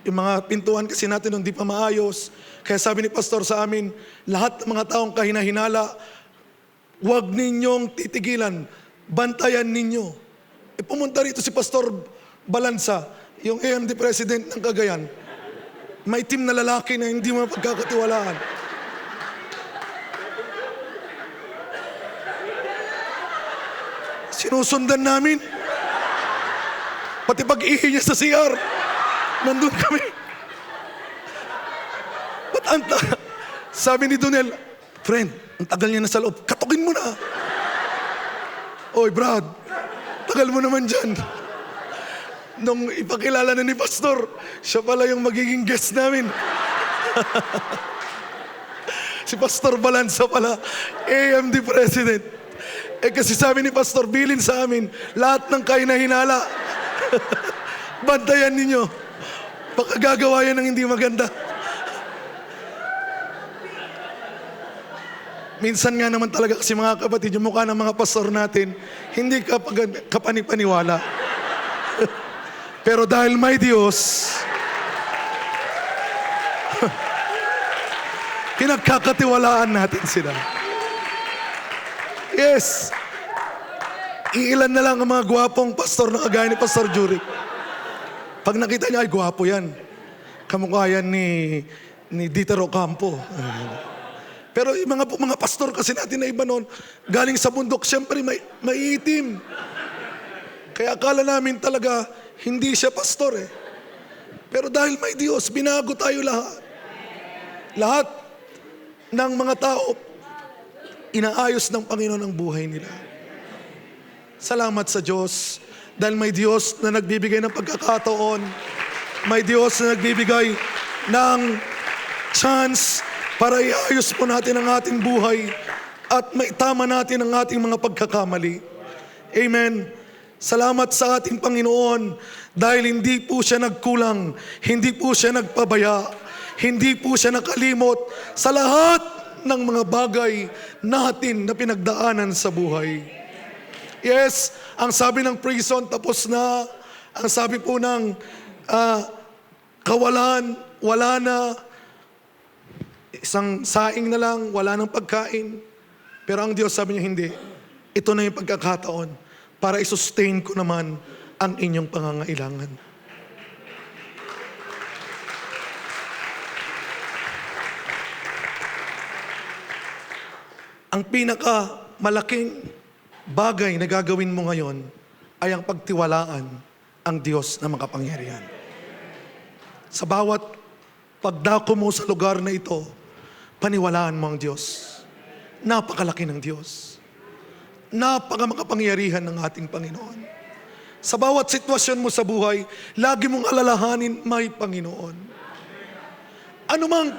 Yung mga pintuan kasi natin noon di pa maayos. Kaya sabi ni Pastor sa amin, lahat ng mga taong kahina-hinala, huwag ninyong titigilan, bantayan ninyo. Pumunta rito si Pastor Balansa, yung AMD President ng Cagayan. May team na lalaki na hindi mo pagkakatiwalaan. Sinusundan namin. Pati pag-ihi niya sa CR, nandun kami. Sabi ni Donel, friend, ang tagal niya na sa loob, katukin mo na. Oy, Brad, tagal mo naman dyan. Nung ipakilala na ni Pastor, siya pala yung magiging guest namin. Si Pastor Balanza pala, AMD President. Kasi sabi ni Pastor Bilin sa amin, lahat ng kahinahinala, bantayan ninyo. Baka gagawa yan ng hindi maganda. Minsan nga naman talaga kasi mga kapatid, yung mukha ng mga pastor natin, hindi kapanipaniwala. Pero dahil may Diyos, pinagkakatiwalaan natin sila. Yes. Iilan na lang ang mga gwapong pastor na kagaya ni Pastor Jurik. Pag nakita niya, ay gwapo yan. Kamukha yan ni Dieter Ocampo. Pero yung mga pastor kasi natin na iba noon, galing sa bundok, siyempre may itim. Kaya akala namin talaga, hindi siya pastor eh. Pero dahil may Diyos, binago tayo lahat. Lahat ng mga tao, inaayos ng Panginoon ang buhay nila. Salamat sa Diyos. Dahil may Diyos na nagbibigay ng pagkakataon. May Diyos na nagbibigay ng chance para iayos po natin ang ating buhay at maitama natin ang ating mga pagkakamali. Amen. Salamat sa ating Panginoon dahil hindi po siya nagkulang, hindi po siya nagpabaya, hindi po siya nakalimot sa lahat ng mga bagay natin na pinagdaanan sa buhay. Yes, ang sabi ng prison tapos na, ang sabi po ng kawalan, wala na, isang saing na lang, wala nang pagkain. Pero ang Diyos sabi niya, hindi. Ito na yung pagkakataon para isustain ko naman ang inyong pangangailangan. Ang pinakamalaking bagay na gagawin mo ngayon ay ang pagtiwalaan ang Diyos na makapangyarihan. Sa bawat pagdako mo sa lugar na ito, paniwalaan mo ang Diyos. Napakalaki ng Diyos. Napakamakapangyarihan ng ating Panginoon. Sa bawat sitwasyon mo sa buhay, lagi mong alalahanin, may Panginoon. Ano mang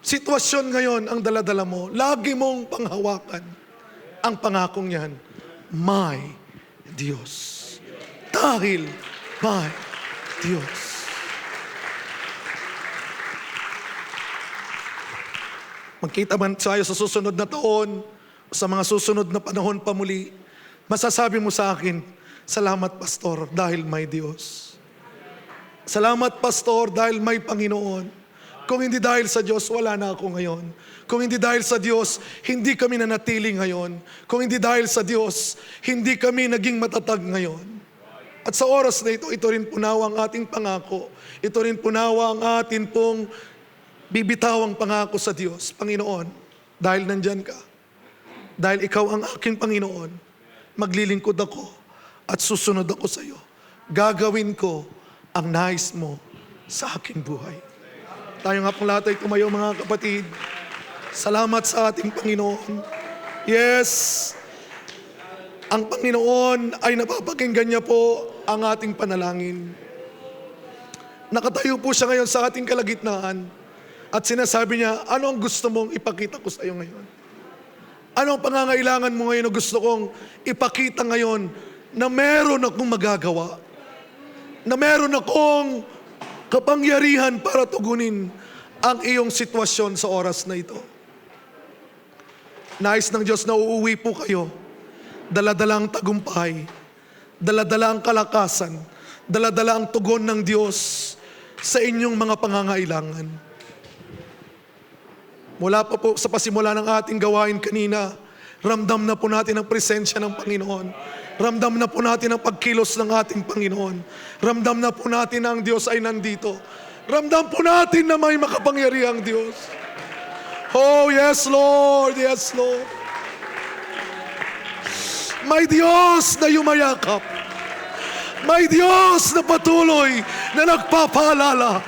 sitwasyon ngayon ang daladala mo, lagi mong panghawakan ang pangakong yan, may Diyos. Dahil may Diyos. Magkita man tayo sa susunod na taon, sa mga susunod na panahon pa muli, masasabi mo sa akin, salamat Pastor dahil may Diyos. Salamat Pastor dahil may Panginoon. Kung hindi dahil sa Diyos, wala na ako ngayon. Kung hindi dahil sa Diyos, hindi kami nanatili ngayon. Kung hindi dahil sa Diyos, hindi kami naging matatag ngayon. At sa oras na ito, ito rin po nawa ang ating pangako. Ito rin po nawa ang atin pong bibitawang pangako sa Diyos. Panginoon, dahil nandyan ka, dahil ikaw ang aking Panginoon, maglilingkod ako at susunod ako sa iyo. Gagawin ko ang nais mo sa aking buhay. Tayo nga pong lahat ay tumayo mga kapatid. Salamat sa ating Panginoon. Yes, ang Panginoon ay napapakinggan niya po ang ating panalangin. Nakatayo po siya ngayon sa ating kalagitnaan at sinasabi niya, ano ang gusto mong ipakita ko sa iyo ngayon? Ano ang pangangailangan mo ngayon na gusto kong ipakita ngayon na meron akong magagawa? Na meron akong kapangyarihan para tugunin ang iyong sitwasyon sa oras na ito. Nais ng Diyos na uuwi po kayo, dala-dala ang tagumpay, dala-dala ang kalakasan, dala-dala ang tugon ng Diyos sa inyong mga pangangailangan. Mula pa po sa pasimula ng ating gawain kanina, ramdam na po natin ang presensya ng Panginoon. Ramdam na po natin ang pagkilos ng ating Panginoon. Ramdam na po natin na ang Diyos ay nandito. Ramdam po natin na may makapangyarihang Diyos. Oh, yes, Lord. Yes, Lord. May Diyos na yumayakap. May Diyos na patuloy na nagpapaalala.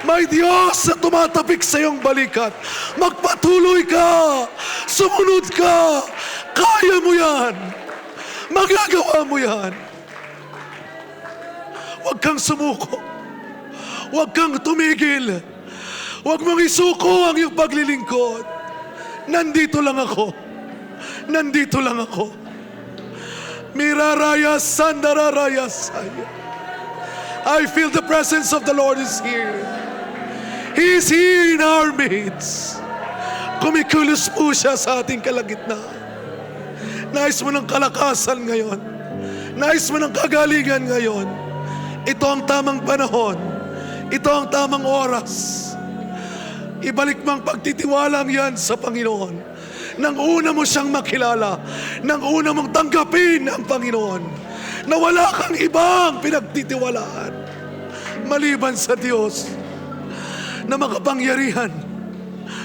May Diyos na tumatapik sa iyong balikat. Magpatuloy ka. Sumunod ka. Kaya mo yan. Magagawa mo yan. Huwag kang sumuko. Huwag kang tumigil. Huwag mong isuko ang iyong paglilingkod. Nandito lang ako. Nandito lang ako. Miraraya sandararaya saya. I feel the presence of the Lord is here. He is here in our midst. Kumikilos po siya sa ating kalagitnaan. Nais mo ng kalakasan ngayon. Nais mo ng kagalingan ngayon. Ito ang tamang panahon. Ito ang tamang oras. Ibalik mo ang pagtitiwalang yan sa Panginoon. Nang una mo siyang makilala, nang una mong tanggapin ang Panginoon, na wala kang ibang pinagtitiwalaan maliban sa Diyos na makapangyarihan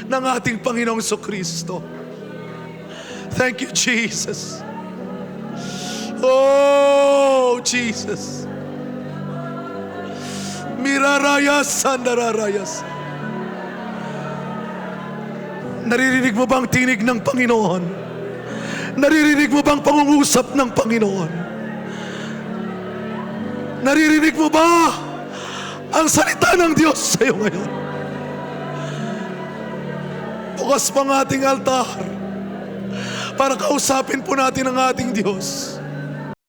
ng ating Panginoong Kristo. Thank you, Jesus. Oh, Jesus. Mirarayas, sandararayas. Naririnig mo bang tinig ng Panginoon? Naririnig mo bang pangungusap ng Panginoon? Naririnig mo ba ang salita ng Diyos sa iyo ngayon? Bukas pang ating altar para kausapin po natin ang ating Diyos.